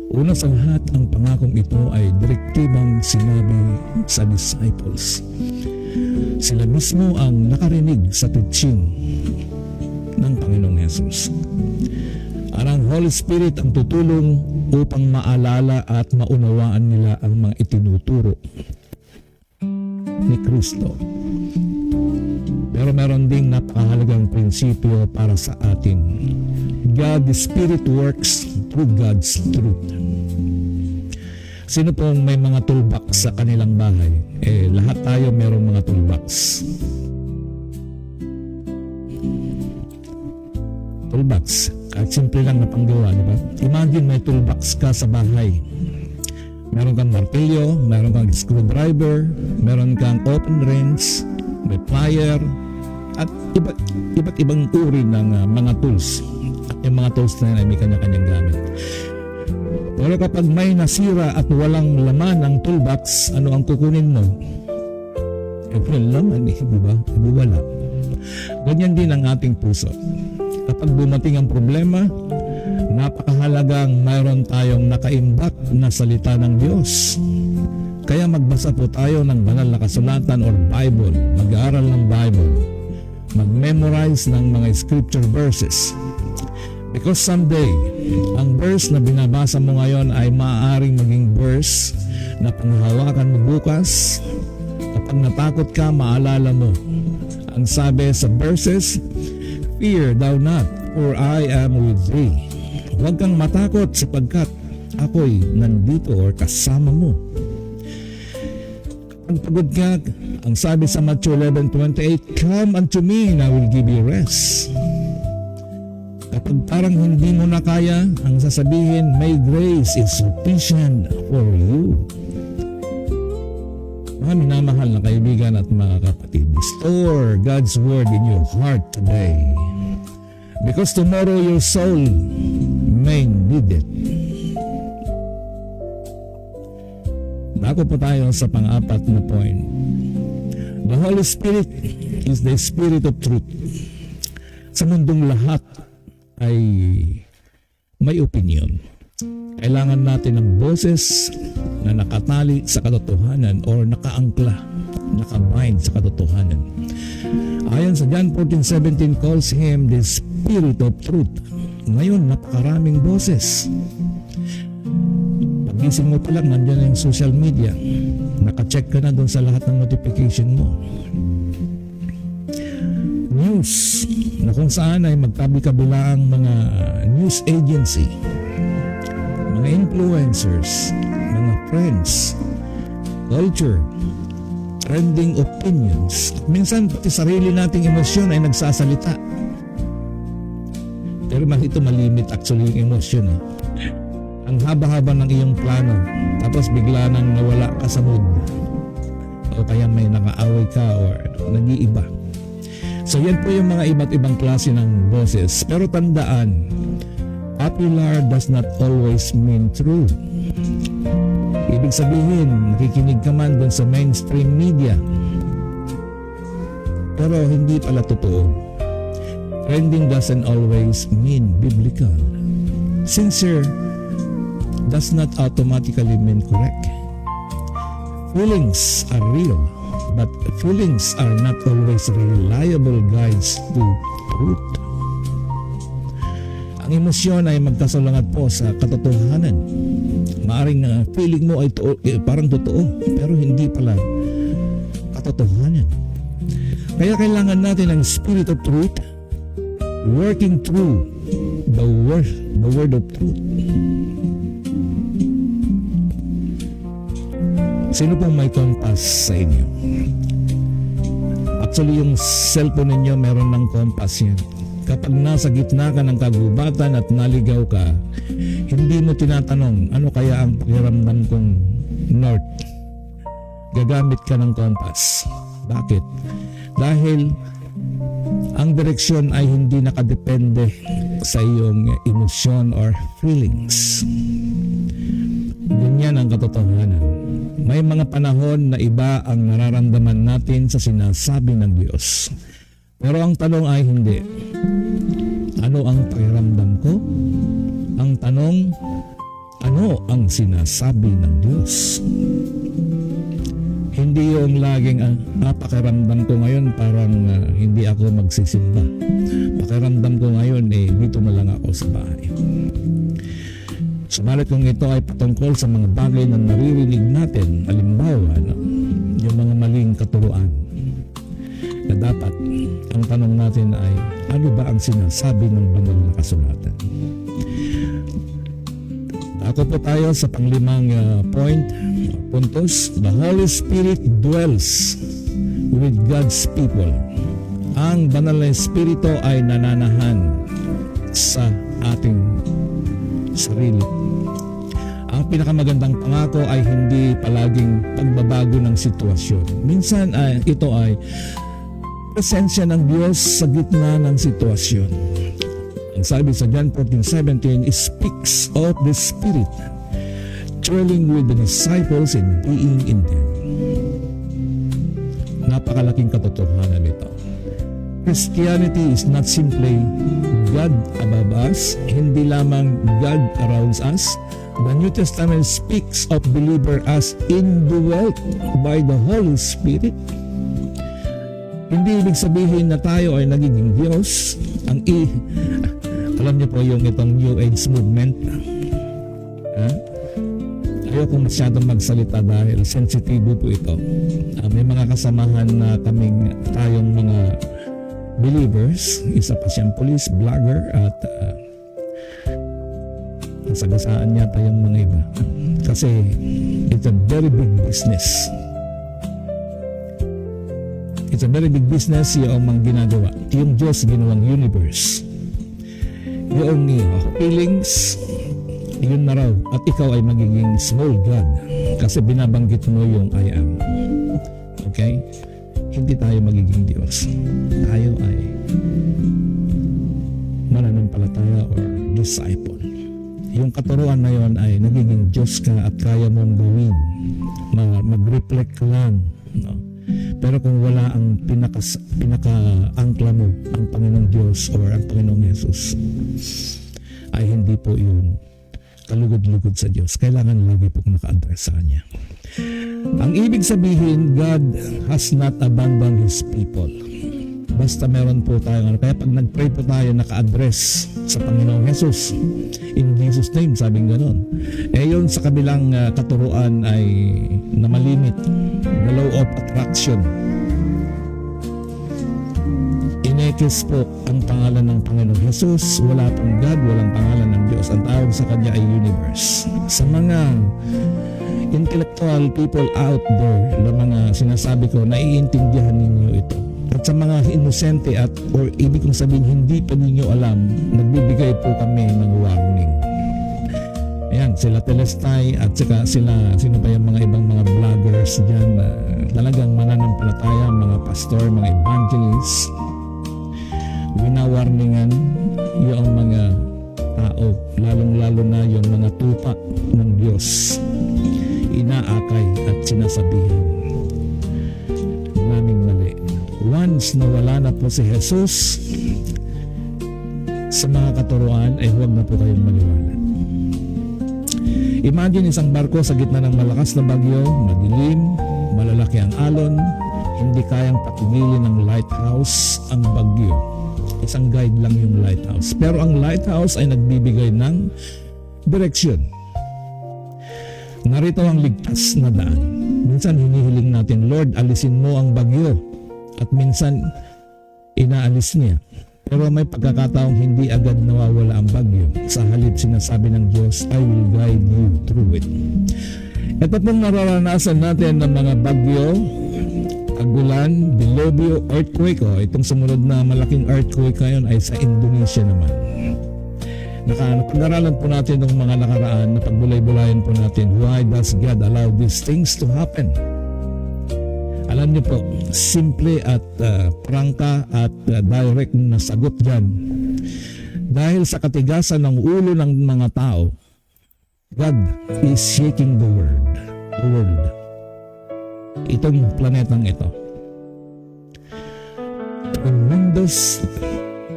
Una sa lahat, ang pangakong ito ay direktibang sinabi sa disciples. Sila mismo ang nakarinig sa teaching ng Panginoong Hesus. At ang Holy Spirit ang tutulong upang maalala at maunawaan nila ang mga itinuturo ni Kristo. Pero meron ding napakahalagang prinsipyo para sa atin. God's Spirit works through God's truth. Sino pong may mga toolbox sa kanilang bahay? Lahat tayo merong mga toolbox. Toolbox. Kahit simple lang na panggawa, di ba? Imagine may toolbox ka sa bahay. Meron kang martilyo, meron kang screwdriver, meron kang open wrench, may plier, at iba't ibang uri ng mga tools. At yung mga tools na yan ay may kanya-kanyang gamit. Pero kapag may nasira at walang laman ang toolbox, ano ang kukunin mo? Walang laman, di ba? Wala. Ganyan din ang ating puso. Kapag dumating ang problema, napakahalagang mayroon tayong nakaimbak na salita ng Diyos. Kaya magbasa po tayo ng banal na kasulatan or Bible, mag-aaral ng Bible, mag-memorize ng mga scripture verses. Because someday, ang verse na binabasa mo ngayon ay maaaring maging verse na panghahawakan mo bukas. Kapag natakot ka, maalala mo. Ang sabi sa verses, "Fear thou not, for I am with thee." Huwag kang matakot sapagkat ako'y nandito or kasama mo. Kapag pagod ka, ang sabi sa Matthew 11:28, "Come unto me and I will give you rest." Kapag parang hindi mo na kaya, ang sasabihin, "My grace is sufficient for you." Mga minamahal na kaibigan at mga kapatid, store God's word in your heart today. Because tomorrow your soul may need it. Bago po tayo sa pang-apat na point. The Holy Spirit is the Spirit of truth. Sa mundong lahat ay may opinion. Kailangan natin ng boses na nakatali sa katotohanan or nakaangkla, nakabind sa katotohanan. Ayon sa John 14:17 calls him the Spirit of Truth. Ngayon, napakaraming boses. Pagising mo pa lang, nandiyan na yung social media. Nakacheck ka na doon sa lahat ng notification mo. News na kung saan ay magkabi-kabila ang mga news agency, mga influencers, mga friends, culture, trending opinions. Minsan pati sarili nating emosyon ay nagsasalita. Pero ito malimit actually yung emosyon eh. Ang haba-haba ng iyong plano, tapos bigla nang nawala ka sa mood. O kaya may nakaaway ka or nag-iiba. So yan po yung mga iba't ibang klase ng boses. Pero tandaan, popular does not always mean true. Ibig sabihin, nakikinig ka man dun sa mainstream media. Pero hindi pala totoo. Trending doesn't always mean biblical. Sincere does not automatically mean correct. Feelings are real, but feelings are not always reliable guides to truth. Ang emosyon ay magkasalangat po sa katotohanan. Maaring feeling mo ay parang totoo, pero hindi pala katotohanan. Kaya kailangan natin ang Spirit of Truth working through the word of truth. Sino pong may compass sa inyo? Actually, yung cellphone ninyo meron ng compass yan. Kapag nasa gitna ka ng kagubatan at naligaw ka, hindi mo tinatanong, ano kaya ang pakiramdam kong north? Gagamit ka ng compass. Bakit? Dahil ang direksyon ay hindi nakadepende sa iyong emosyon or feelings. Ganyan ang katotohanan. May mga panahon na iba ang nararamdaman natin sa sinasabi ng Diyos. Pero ang tanong ay hindi. Ano ang pakiramdam ko? Ang tanong, ano ang sinasabi ng Diyos? Hindi yung laging pakiramdam ko ngayon parang hindi ako magsisimba. Pakiramdam ko ngayon dito na lang ako sa bahay. Sumalit kung ito ay patungkol sa mga bagay na naririnig natin, halimbawa, yung mga maling katuruan, na dapat ang tanong natin ay ano ba ang sinasabi ng banal na kasulatan? Ako po tayo sa panglimang puntos. The Holy Spirit dwells with God's people. Ang banal na Espiritu ay nananahan sa ating sarili. Ang pinakamagandang pangako ay hindi palaging pagbabago ng sitwasyon. Minsan ito ay presensya ng Diyos sa gitna ng sitwasyon. Ang sabi sa John 14:17 speaks of the Spirit dwelling with the disciples and being in them. Napakalaking katotohanan ito. Christianity is not simply God above us, hindi lamang God around us. The New Testament speaks of believer as indwelt by the Holy Spirit. Hindi ibig sabihin na tayo ay nagiging Diyos. Alam niyo po yung itong New Age movement. Ayoko masyadong magsalita dahil sensitibo po ito. May mga kasamahan na tayong mga believers, isa pa siyang police, vlogger, at nasagasaan niya pa yung mga iba. Kasi it's a very big business. It's a very big business yung mga ginagawa. Yung Diyos ginawang universe. Yung feelings, yun na raw. At ikaw ay magiging small God. Kasi binabanggit mo yung I am. Okay? Hindi tayo magiging Diyos. Tayo ay mananampalataya or disciple. Yung katuruan na yon ay nagiging Diyos ka at kaya mong gawin. Mag-reflect lang. No? Pero kung wala ang pinaka-angkla mo, ang Panginoong Diyos or ang Panginoong Jesus, ay hindi po yun kalugod-lugod sa Diyos. Kailangan lagi po naka-address sa Kanya. Ang ibig sabihin, God has not abandoned His people. Basta meron po tayo. Kaya pag nag-pray po tayo, naka-address sa Panginoong Jesus. In Jesus' name, sabing ganon. Yun sa kabilang katuruan ay namalimit. The law of attraction. Inekis po ang pangalan ng Panginoong Jesus. Wala pong God, walang pangalan ng Diyos. Ang tawag sa Kanya ay universe. Sa mga intellectual people out there na mga sinasabi ko, naiintindihan ninyo ito. At sa mga inosente or ibig kong sabihin hindi pa ninyo alam, nagbibigay po kami ng warning. Ayan, sila Telestay at saka sino pa yung mga ibang mga vloggers dyan na talagang mananampalataya, mga pastor, mga evangelists. Winawarningan yung mga tao, lalong-lalo na yung mga tupa ng Diyos. Inaakay at sinasabihan naming mali. Once nawala na po si Jesus sa mga katuruan, ay huwag na po kayong maniwala. Imagine isang barko sa gitna ng malakas na bagyo, madilim, malalaki ang alon, hindi kayang patigilin ng lighthouse ang bagyo. Isang guide lang yung lighthouse. Pero ang lighthouse ay nagbibigay ng direksyon. Narito ang ligtas na daan. Minsan hinihiling natin, Lord, alisin mo ang bagyo. At minsan, inaalis niya. Pero may pagkakataong hindi agad nawawala ang bagyo. Sa halip, sinasabi ng Diyos, I will guide you through it. Ito pong nararanasan natin ng mga bagyo, agulan, dilubyo, earthquake. Itong sumunod na malaking earthquake ngayon ay sa Indonesia naman. Napag-aralan po natin ng mga nakaraan, napagbulay-bulayan po natin, why does God allow these things to happen? Alam niyo po, simple at prangka at direct na sagot dyan. Dahil sa katigasan ng ulo ng mga tao, God is shaking the world. Itong planetang ito. Tremendous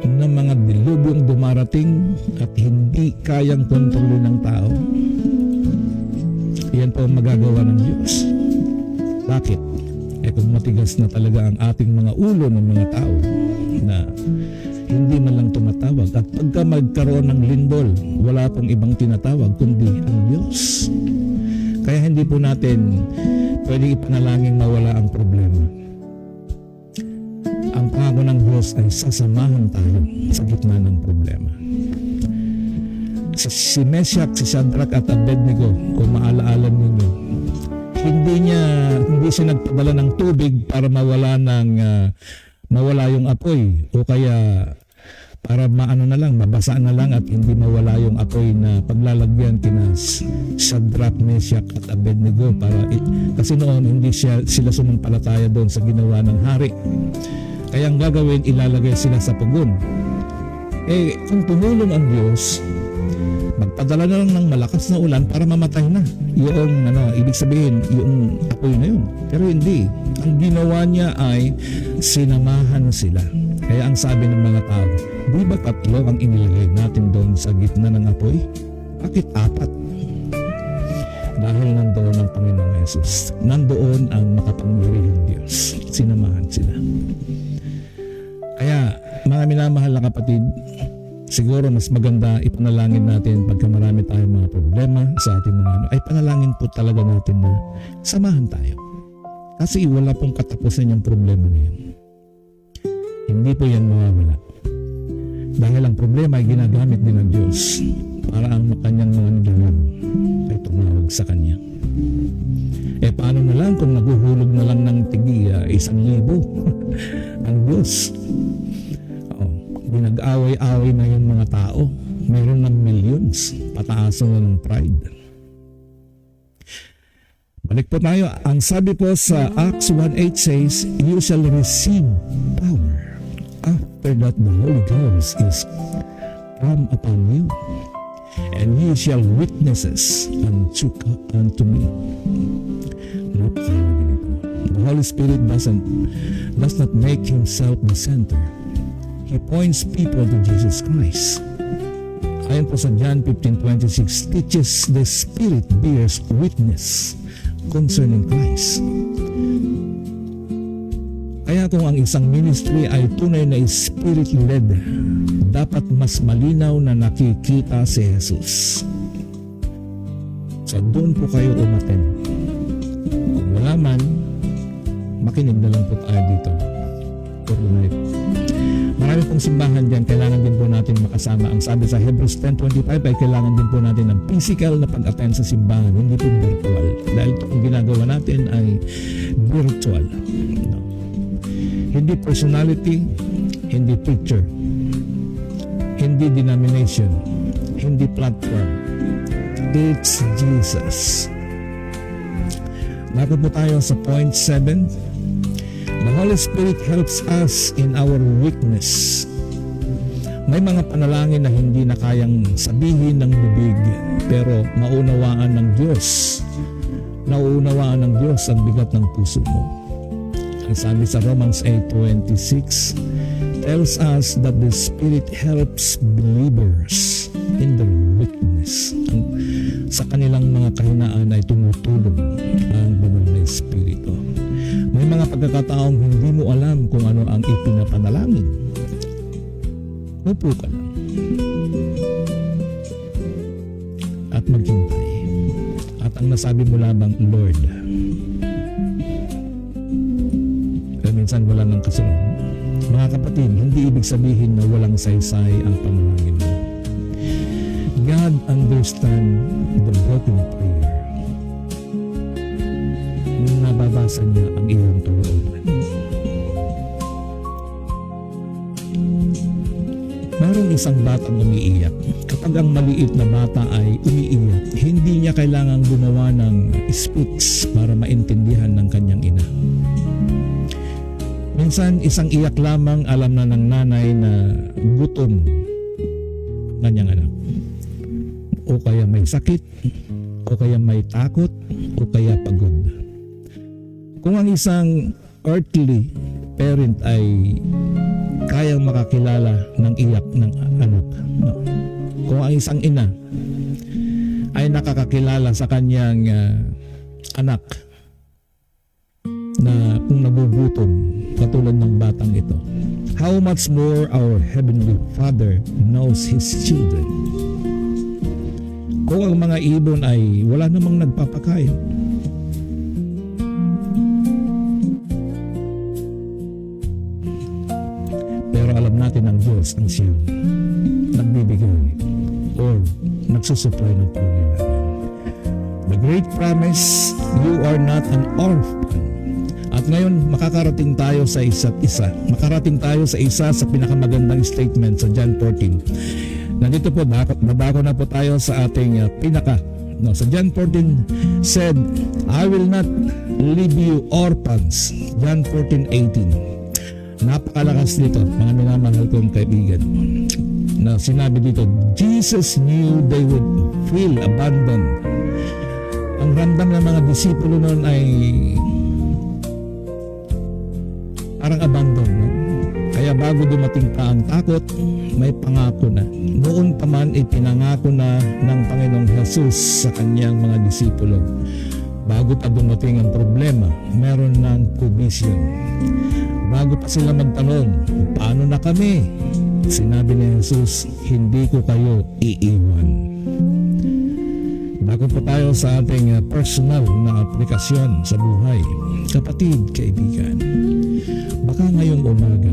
na mga dilubyong dumarating at hindi kayang kontrolin ng tao. Yan po ang magagawa ng Diyos. Bakit? Kung matigas na talaga ang ating mga ulo ng mga tao na hindi man lang tumatawag, at pagka magkaroon ng lindol, wala pong ibang tinatawag kundi ang Diyos. Kaya hindi po natin pwede ipanalangin mawala ang problema. Ang pangako ng Diyos ay sasamahan tayo sa gitna ng problema. Si Meshach, si Shadrach at Abednego, kung maalaala ninyo, hindi siya nagpadala ng tubig para mawala yung apoy, o kaya para mabasa na lang at hindi mawala yung apoy na paglalagyan kina Shadrach, Meshach at Abednego kasi noon hindi sila sumampalataya doon sa ginawa ng hari. Kaya ang gagawin, ilalagay sila sa pugon. Kung tumulong ang Diyos, magpadala na lang ng malakas na ulan para mamatay na yung ibig sabihin yung apoy na yun. Pero hindi, ang ginawa niya ay sinamahan sila. Kaya ang sabi ng mga tao, di ba 3 ang inilagay natin doon sa gitna ng apoy? Bakit 4? Dahil nandoon ang Panginoong Yesus, nandoon ang makapangyarihang Diyos, sinamahan sila. Kaya mga minamahal na kapatid, siguro mas maganda ipanalangin natin pagka marami tayong mga problema sa ating mga ay panalangin po talaga natin na samahan tayo. Kasi wala pong katapusan yung problema na yun. Hindi po yan mawawala. Dahil ang problema ay ginagamit din ng Diyos para ang kanyang mga nilalang ay tumawag sa Kanya. Paano na lang kung naguhulog na lang ng tigi 1,000 ang Diyos? Nag-away-away na yung mga tao. Mayroon ng millions. Pataasan na ng pride. Balik po tayo. Ang sabi po sa Acts 1:8 says, "You shall receive power after that the Holy Ghost is come upon you, and you shall witnesses unto me." The Holy Spirit does not make himself the center. He points people to Jesus Christ. Ayon po sa John 15:26, teaches the Spirit bears witness concerning Christ. Kaya kung ang isang ministry ay tunay na Spirit-led, dapat mas malinaw na nakikita si Jesus. So doon po kayo umaten. Kung wala man, makinig na lang po tayo dito. For tonight. Marami pong simbahan dyan, kailangan din po natin makasama. Ang sabi sa Hebrews 10:25 ay kailangan din po natin ng physical na pag-attend sa simbahan, hindi po virtual. Dahil ito ang ginagawa natin ay virtual. No. Hindi personality, hindi picture, hindi denomination, hindi platform. It's Jesus. Bakit po tayo sa point 7? The Holy Spirit helps us in our weakness. May mga panalangin na hindi na kayang sabihin ng bibig, pero maunawaan ng Diyos. Nauunawaan ng Diyos ang bigat ng puso mo. Ang sabi sa Romans 8:26 tells us that the Spirit helps believers in their weakness. Sa kanilang mga kahinaan ay tumutulong ang banal na Espiritu. May mga pagkakataong hindi mo alam kung ano ang ipinapanalangin. Upo ka lang at maghintay. At ang nasabi mo lamang, Lord. Kaya minsan wala nang kasunod. Mga kapatid, hindi ibig sabihin na walang saysay ang panalangin mo. God understands the broken prayer. Nababasa niya ang iyong kalooban. Mayroong isang batang umiiyak. Kapag ang maliit na bata ay umiiyak, hindi niya kailangang gumawa ng speech para maintindihan ng kanyang ina. Minsan, isang iyak lamang alam na ng nanay na gutom ang kanyang anak. O kaya may sakit, o kaya may takot, o kaya pagod. Kung ang isang earthly parent ay kayang makakilala ng iyak ng anak, no. Kung ang isang ina ay nakakakilala sa kanyang anak nagugutom katulad ng batang ito. How much more our Heavenly Father knows His children. Kung ang mga ibon ay wala namang nagpapakain, pero alam natin ang Diyos ang siyang nagbibigay or nagsusupply ng pangailangan. The great promise, you are not an orphan. At ngayon, makakarating tayo sa isa't isa. Makarating tayo sa isa sa pinakamagandang statement sa John 14. Nandito po, babako na po tayo sa ating pinaka. No, sa John 14 said, I will not leave you orphans. John 14:18. Napakalakas dito, mga minamahal kong kaibigan. Na sinabi dito, Jesus knew they would feel abandoned. Ang ramdam ng mga disipulo noon ay parang abandon, no? Kaya bago dumating pa ang takot, may pangako na. Noon pa man ipinangako na ng Panginoong Jesus sa kanyang mga disipulo. Bago pa dumating ang problema, meron ng provision. Bago pa sila magtanong, paano na kami? Sinabi ni Jesus, hindi ko kayo iiwan. Bago pa tayo sa ating personal na aplikasyon sa buhay, kapatid, kaibigan, baka ngayong umaga,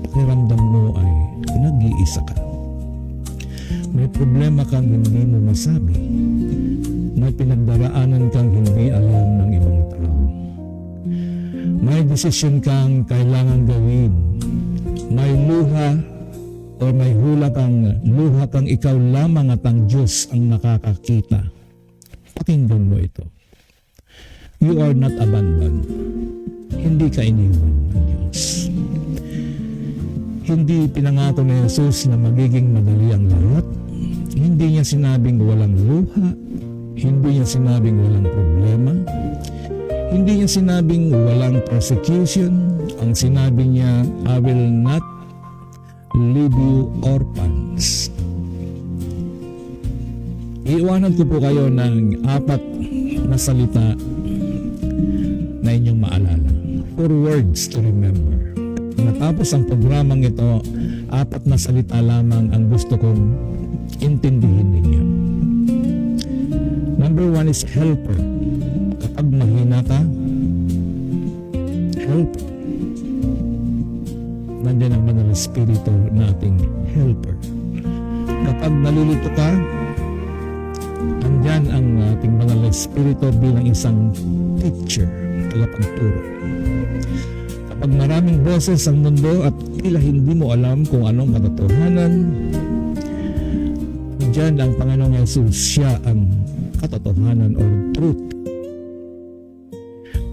pakiramdam mo ay nag-iisa ka. May problema kang hindi mo masabi. May pinagdaraanan kang hindi alam ng ibang tao. May desisyon kang kailangan gawin. May luha o may hula kang ikaw lamang at ang Diyos ang nakakakita. Pakinggan mo ito. You are not abandoned. Hindi ka iniwan ng Diyos. Hindi pinangako ni Jesus na magiging madali ang lahat. Hindi niya sinabing walang luha. Hindi niya sinabing walang problema. Hindi niya sinabing walang persecution. Ang sinabi niya, I will not leave you orphans. Iiwanan ko po kayo ng 4 na salita na inyong maalala. 4 words to remember. Matapos ang programang ito, 4 na salita lamang ang gusto kong intindihin ninyo. Number 1 is helper. Kapag mahina ka, helper. Nandiyan ang Banal na Espiritu na ating helper. Kapag nalilito ka, andyan ang ating Banal na Espiritu bilang isang teacher, tagapagturo. Kapag maraming boses ang mundo at tila hindi mo alam kung anong katotohanan, andyan ang Panginoong Jesus, siya ang katotohanan or truth.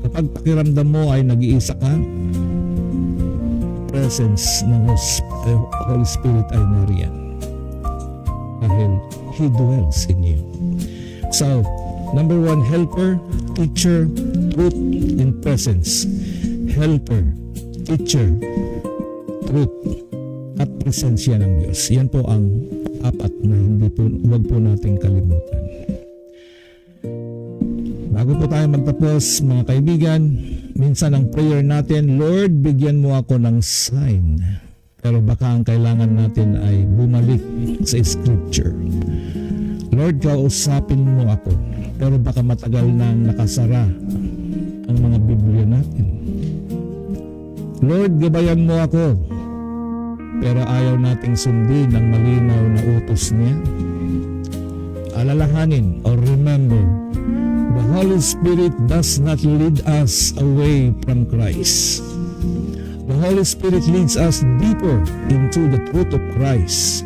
Kapag pakiramdam mo ay nag-iisa ka, presence ng Holy Spirit ay nariyan dahil He dwells in you. So, number 1, helper, teacher, truth, and presence. Helper, teacher, truth, at presensya ng Diyos. Yan po ang 4 na huwag po nating kalimutan. Bago po tayo magtapos, mga kaibigan, minsan ang prayer natin, Lord, bigyan mo ako ng sign. Pero baka ang kailangan natin ay bumalik sa Scripture. Lord, kausapin mo ako. Pero baka matagal nang nakasara ang mga Biblia natin. Lord, gabayan mo ako. Pero ayaw nating sundin ang malinaw na utos niya. Alalahanin or remember, the Holy Spirit does not lead us away from Christ. The Holy Spirit leads us deeper into the truth of Christ.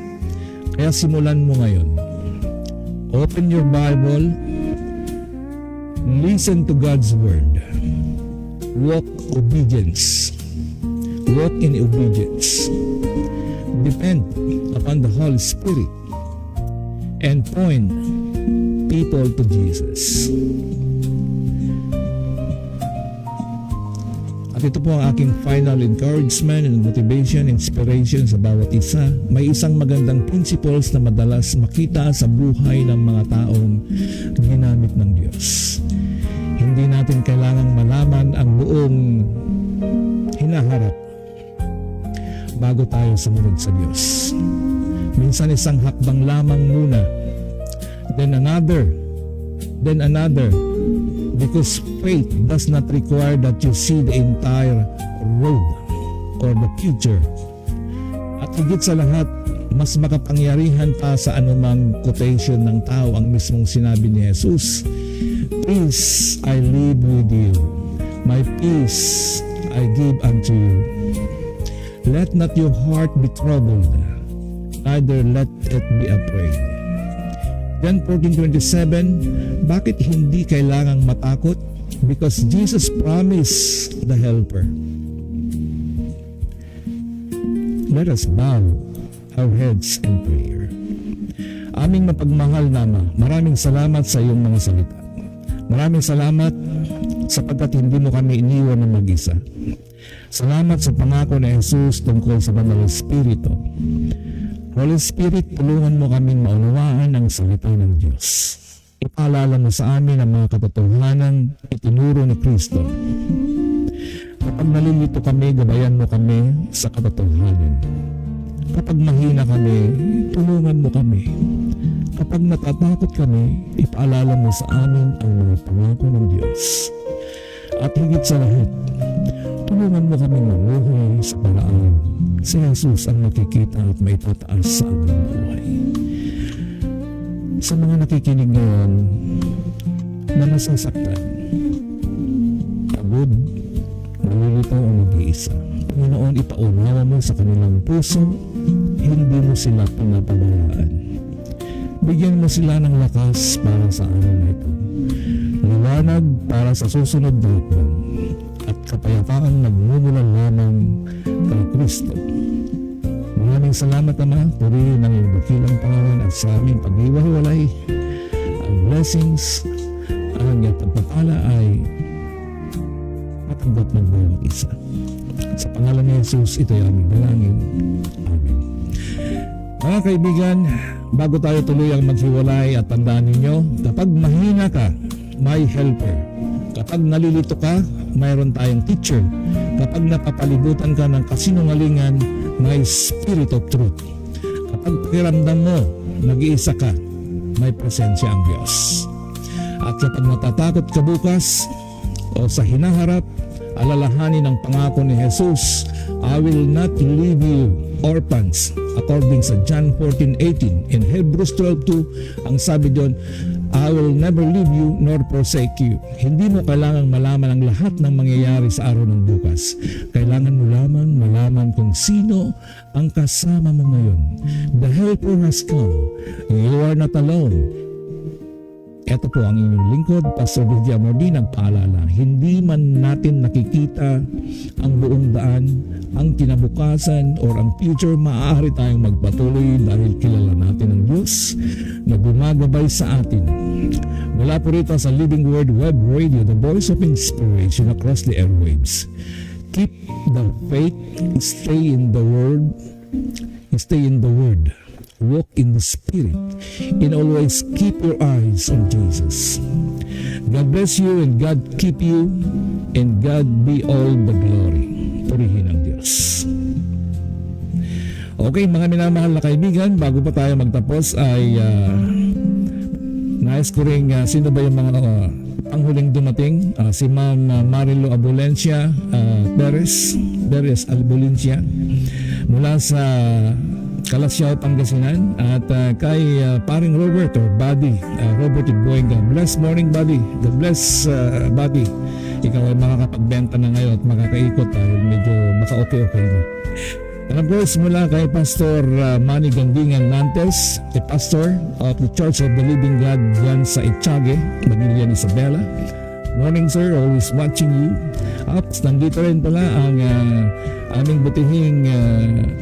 Kaya simulan mo ngayon. Open your Bible. Listen to God's Word. Walk obedience. Walk in obedience. Depend upon the Holy Spirit. And point people to Jesus. At ito po ang aking final encouragement and motivation, inspiration sa bawat isa. May isang magandang principles na madalas makita sa buhay ng mga taong ginamit ng Diyos. Hindi natin kailangang malaman ang buong bago tayo sumunod sa Diyos. Minsan isang hakbang lamang muna, then another, because faith does not require that you see the entire road or the future. At higit sa lahat, mas makapangyarihan pa sa anumang quotation ng tao ang mismong sinabi ni Jesus, "Peace I leave with you, my peace I give unto you. Let not your heart be troubled, neither let it be afraid." John 14:27, bakit hindi kailangang matakot? Because Jesus promised the helper. Let us bow our heads in prayer. Aming mapagmahal na Ama, maraming salamat sa iyong mga salita. Maraming salamat sapagkat hindi mo kami iniwan ng mag-isa. Salamat sa pangako ni Jesus tungkol sa Banal na Espiritu. Holy Spirit, tulungan mo kaming maunawaan ang salita ng Diyos. Ipaalala mo sa amin ang mga katotohanan itinuro ni Kristo. Kapag nalilito kami, gabayan mo kami sa katotohanan. Kapag mahina kami, tulungan mo kami. Kapag natatakot kami, ipaalala mo sa amin ang mga pangako ng Diyos. At higit sa lahat, tulungan mo kami mamuhay sa paraan si Jesus ang makikita at maitataas sa aming buhay. Sa mga nakikinig ngayon na nasasaktan, pagod, nalilito o nag-iisa, Panginoon, ipaunawa mo sa kanilang puso, hindi mo sila pinapabayaan. Bigyan mo sila ng lakas para sa araw na ito. Liwanag para sa susunod na hakbang at kapayapaan nagmumulan lamang kay Kristo. Maraming salamat Ama, purihin ang iyong dakilang pangalan at sa aming pag-iwahiwalay. Ang blessings, ang iyong pagpapala ay matanggap ng bawat isa. Sa pangalan ni Jesus, ito ay aming dalangin. Amen. Mga kaibigan, bago tayo tuluyang maghiwalay at tandaan ninyo, kapag mahina ka, may helper. Kapag nalilito ka, mayroon tayong teacher. Kapag napapalibutan ka ng kasinungalingan, may Spirit of Truth. Kapag pakiramdam mo, nag-iisa ka, may presensya ang Diyos. At kapag natatakot ka bukas o sa hinaharap, alalahanin ang pangako ni Jesus, I will not leave you orphans, according sa John 14:18. In Hebrews 12:2, ang sabi doon, I will never leave you nor forsake you. Hindi mo kailangang malaman ang lahat ng mangyayari sa araw ng bukas. Kailangan mo lamang malaman kung sino ang kasama mo ngayon. The helper has come. You are not alone. Ito po ang inyong lingkod, Pastor Lydia Mordi, nagpaalala, hindi man natin nakikita ang buong daan, ang kinabukasan or ang future, maaari tayong magpatuloy dahil kilala natin ang Diyos na gumagabay sa atin. Mula po rito sa Living Word Web Radio, the voice of inspiration across the airwaves. Keep the faith, stay in the Word, walk in the Spirit, and always keep your eyes on Jesus. God bless you and God keep you, and God be all the glory. Purihin ang Diyos. Okay, mga minamahal na kaibigan, bago pa tayo magtapos ay nais ko rin sino ba yung mga panghuling dumating. Si Ma'am Marilo Abulencia Perez Abulencia mula sa Kalasyaw, Pangasinan, at kay paring Robert or Buddy, Robert Ibuenga. Bless morning, Buddy. God bless, Buddy. Ikaw ay makakapagbenta na ngayon at makakaikot dahil medyo maka-okay na. And of course, mula kay Pastor Manny Gandingan Nantes, a pastor of the Church of the Living God dyan sa Echage, Magilian, Isabela. Morning, sir. Always watching you. At nandito rin pala ang aming butihing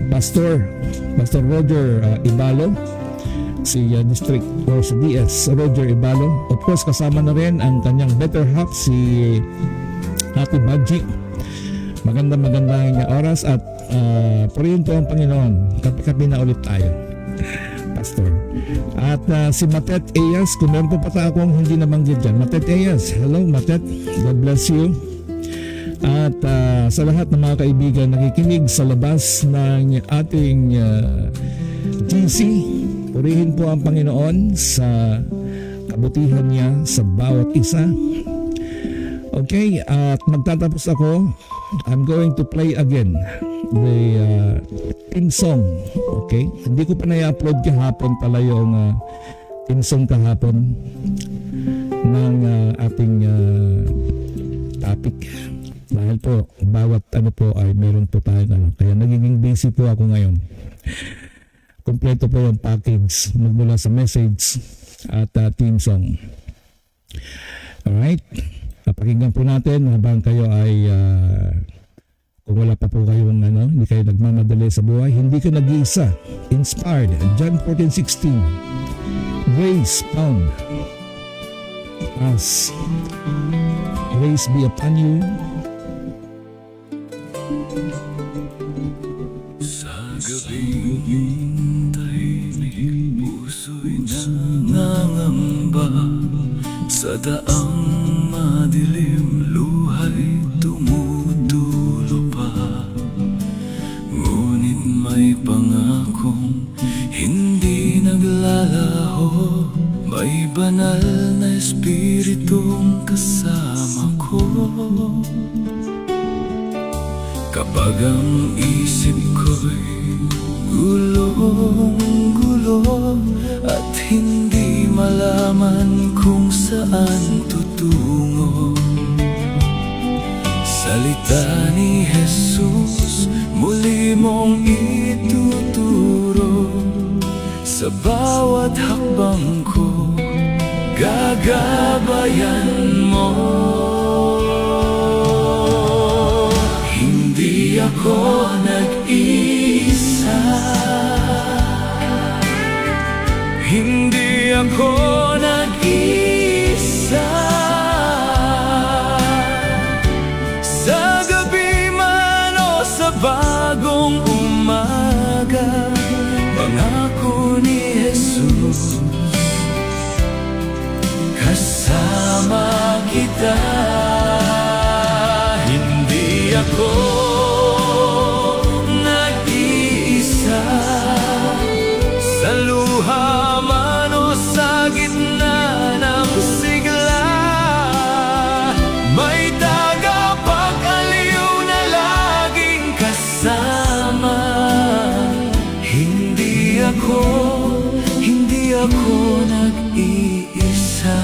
Pastor Roger Ibalo, si District or si DS Roger Ibalo. Of course, kasama na rin ang kanyang better half, si Ate Badji. Magandang oras at purihin po ang Panginoon. Kapi-kapi na ulit tayo, Pastor. At si Matet Eyas, kung meron pa akong hindi nabanggit dyan. Matet Eyas, hello Matet, God bless you. At sa lahat ng mga kaibigan nakikinig sa labas ng ating GC, purihin po ang Panginoon sa kabutihan niya sa bawat isa. Okay, at magtatapos ako. I'm going to play again the theme song. Okay, hindi ko pa na-upload kahapon pala yung theme song kahapon ng ating topic. Dahil po, bawat ano po ay meron po tayo kaya nagiging busy po ako ngayon. Kompleto po yung package magmula sa message at theme song. Alright, pakinggan po natin habang kayo ay kung wala pa po kayong hindi kayo nagmamadali sa buhay, hindi ka nag-iisa. Inspired, John 14:16. Grace found us. Grace be upon you. Sa gabing tahimik, puso'y nangangamba. Sa daang madilim, luha'y tumutulo pa. Ngunit may pangakong hindi naglalaho. May banal na espiritong kasama ko. Kapag ang isip ko'y gulong-gulo at hindi malaman kung saan tutungo, salita ni Jesus muli mong ituturo. Sa bawat hakbang ko, gagabayan mo. Hindi ako nag-iisa. Hindi ako nag-iisa. Sa gabi man o sa bagong umaga, pangako ni Jesus, kasama kita. Hindi ako nag-iisa. Sa luha man o sa gitna ng sigla, may tagapag-aliw na laging kasama. Hindi ako nag-iisa.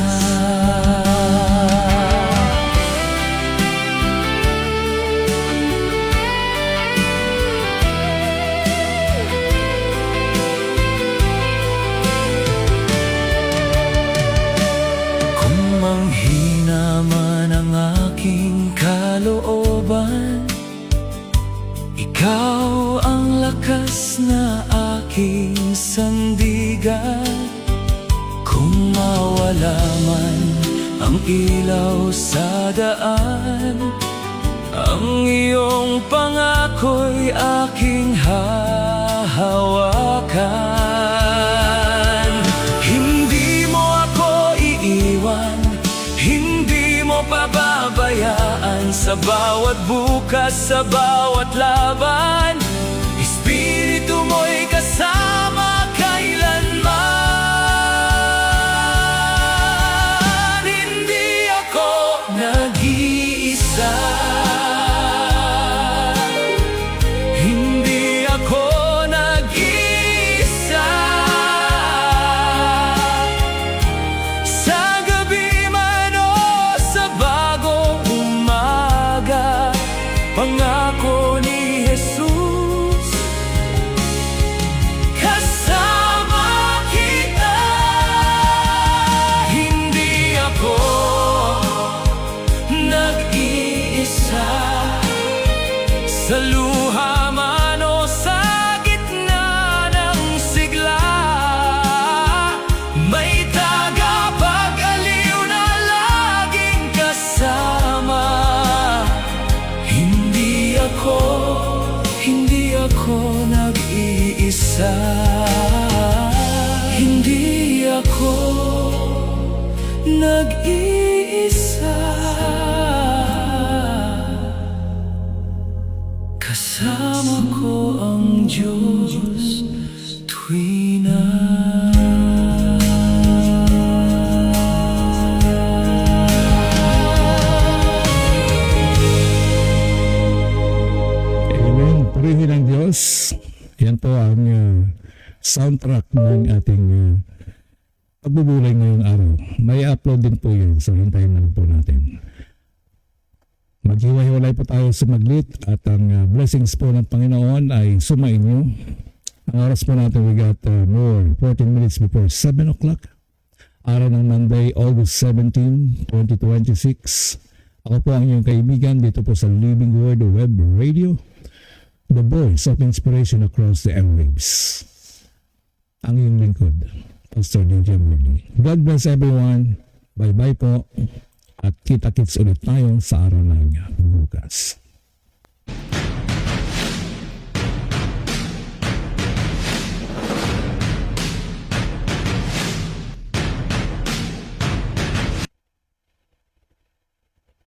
Kung manghina man ang aking kalooban, ikaw ang lakas na aking sandigan. Kung mawala man ang ilaw sa daan, ang iyong pangako'y aking hahawakan. Hindi mo ako iiwan, hindi mo pababayaan. Sa bawat bukas, sa bawat laban, Espiritu mo'y kasama kailanman. Hindi ako nag-iisa. Hindi ako nag-iisa. Sa gabi man o sa bagong umaga, pangako ni Jesus, kasama kita. Hindi ako nag-iisa. Sa luha man o sa gitna ng sigla, may tagapag-aliw na laging kasama. Hindi ako nag-iisa. Hindi ako nag-iisa. Kasama ko ang Diyos tuwi na Amen. Purihin ng Diyos. Yan po ang soundtrack ng ating pagbubulay ngayong araw. May upload din po yun. So, hintayin na lang po natin. Maghiwa-hiwalay po tayo sa maglit at ang blessings po ng Panginoon ay sumainyo. Ang oras po natin, we got more 14 minutes before 7 o'clock. Araw ng Monday, August 17, 2026. Ako po ang inyong kaibigan dito po sa Living Word Web Radio, the voice of inspiration across the airwaves. Ang iyong lingkod, Pastor DJ Moody. God bless everyone. Bye-bye po. At kita-kits ulit tayo sa araw ng bukas.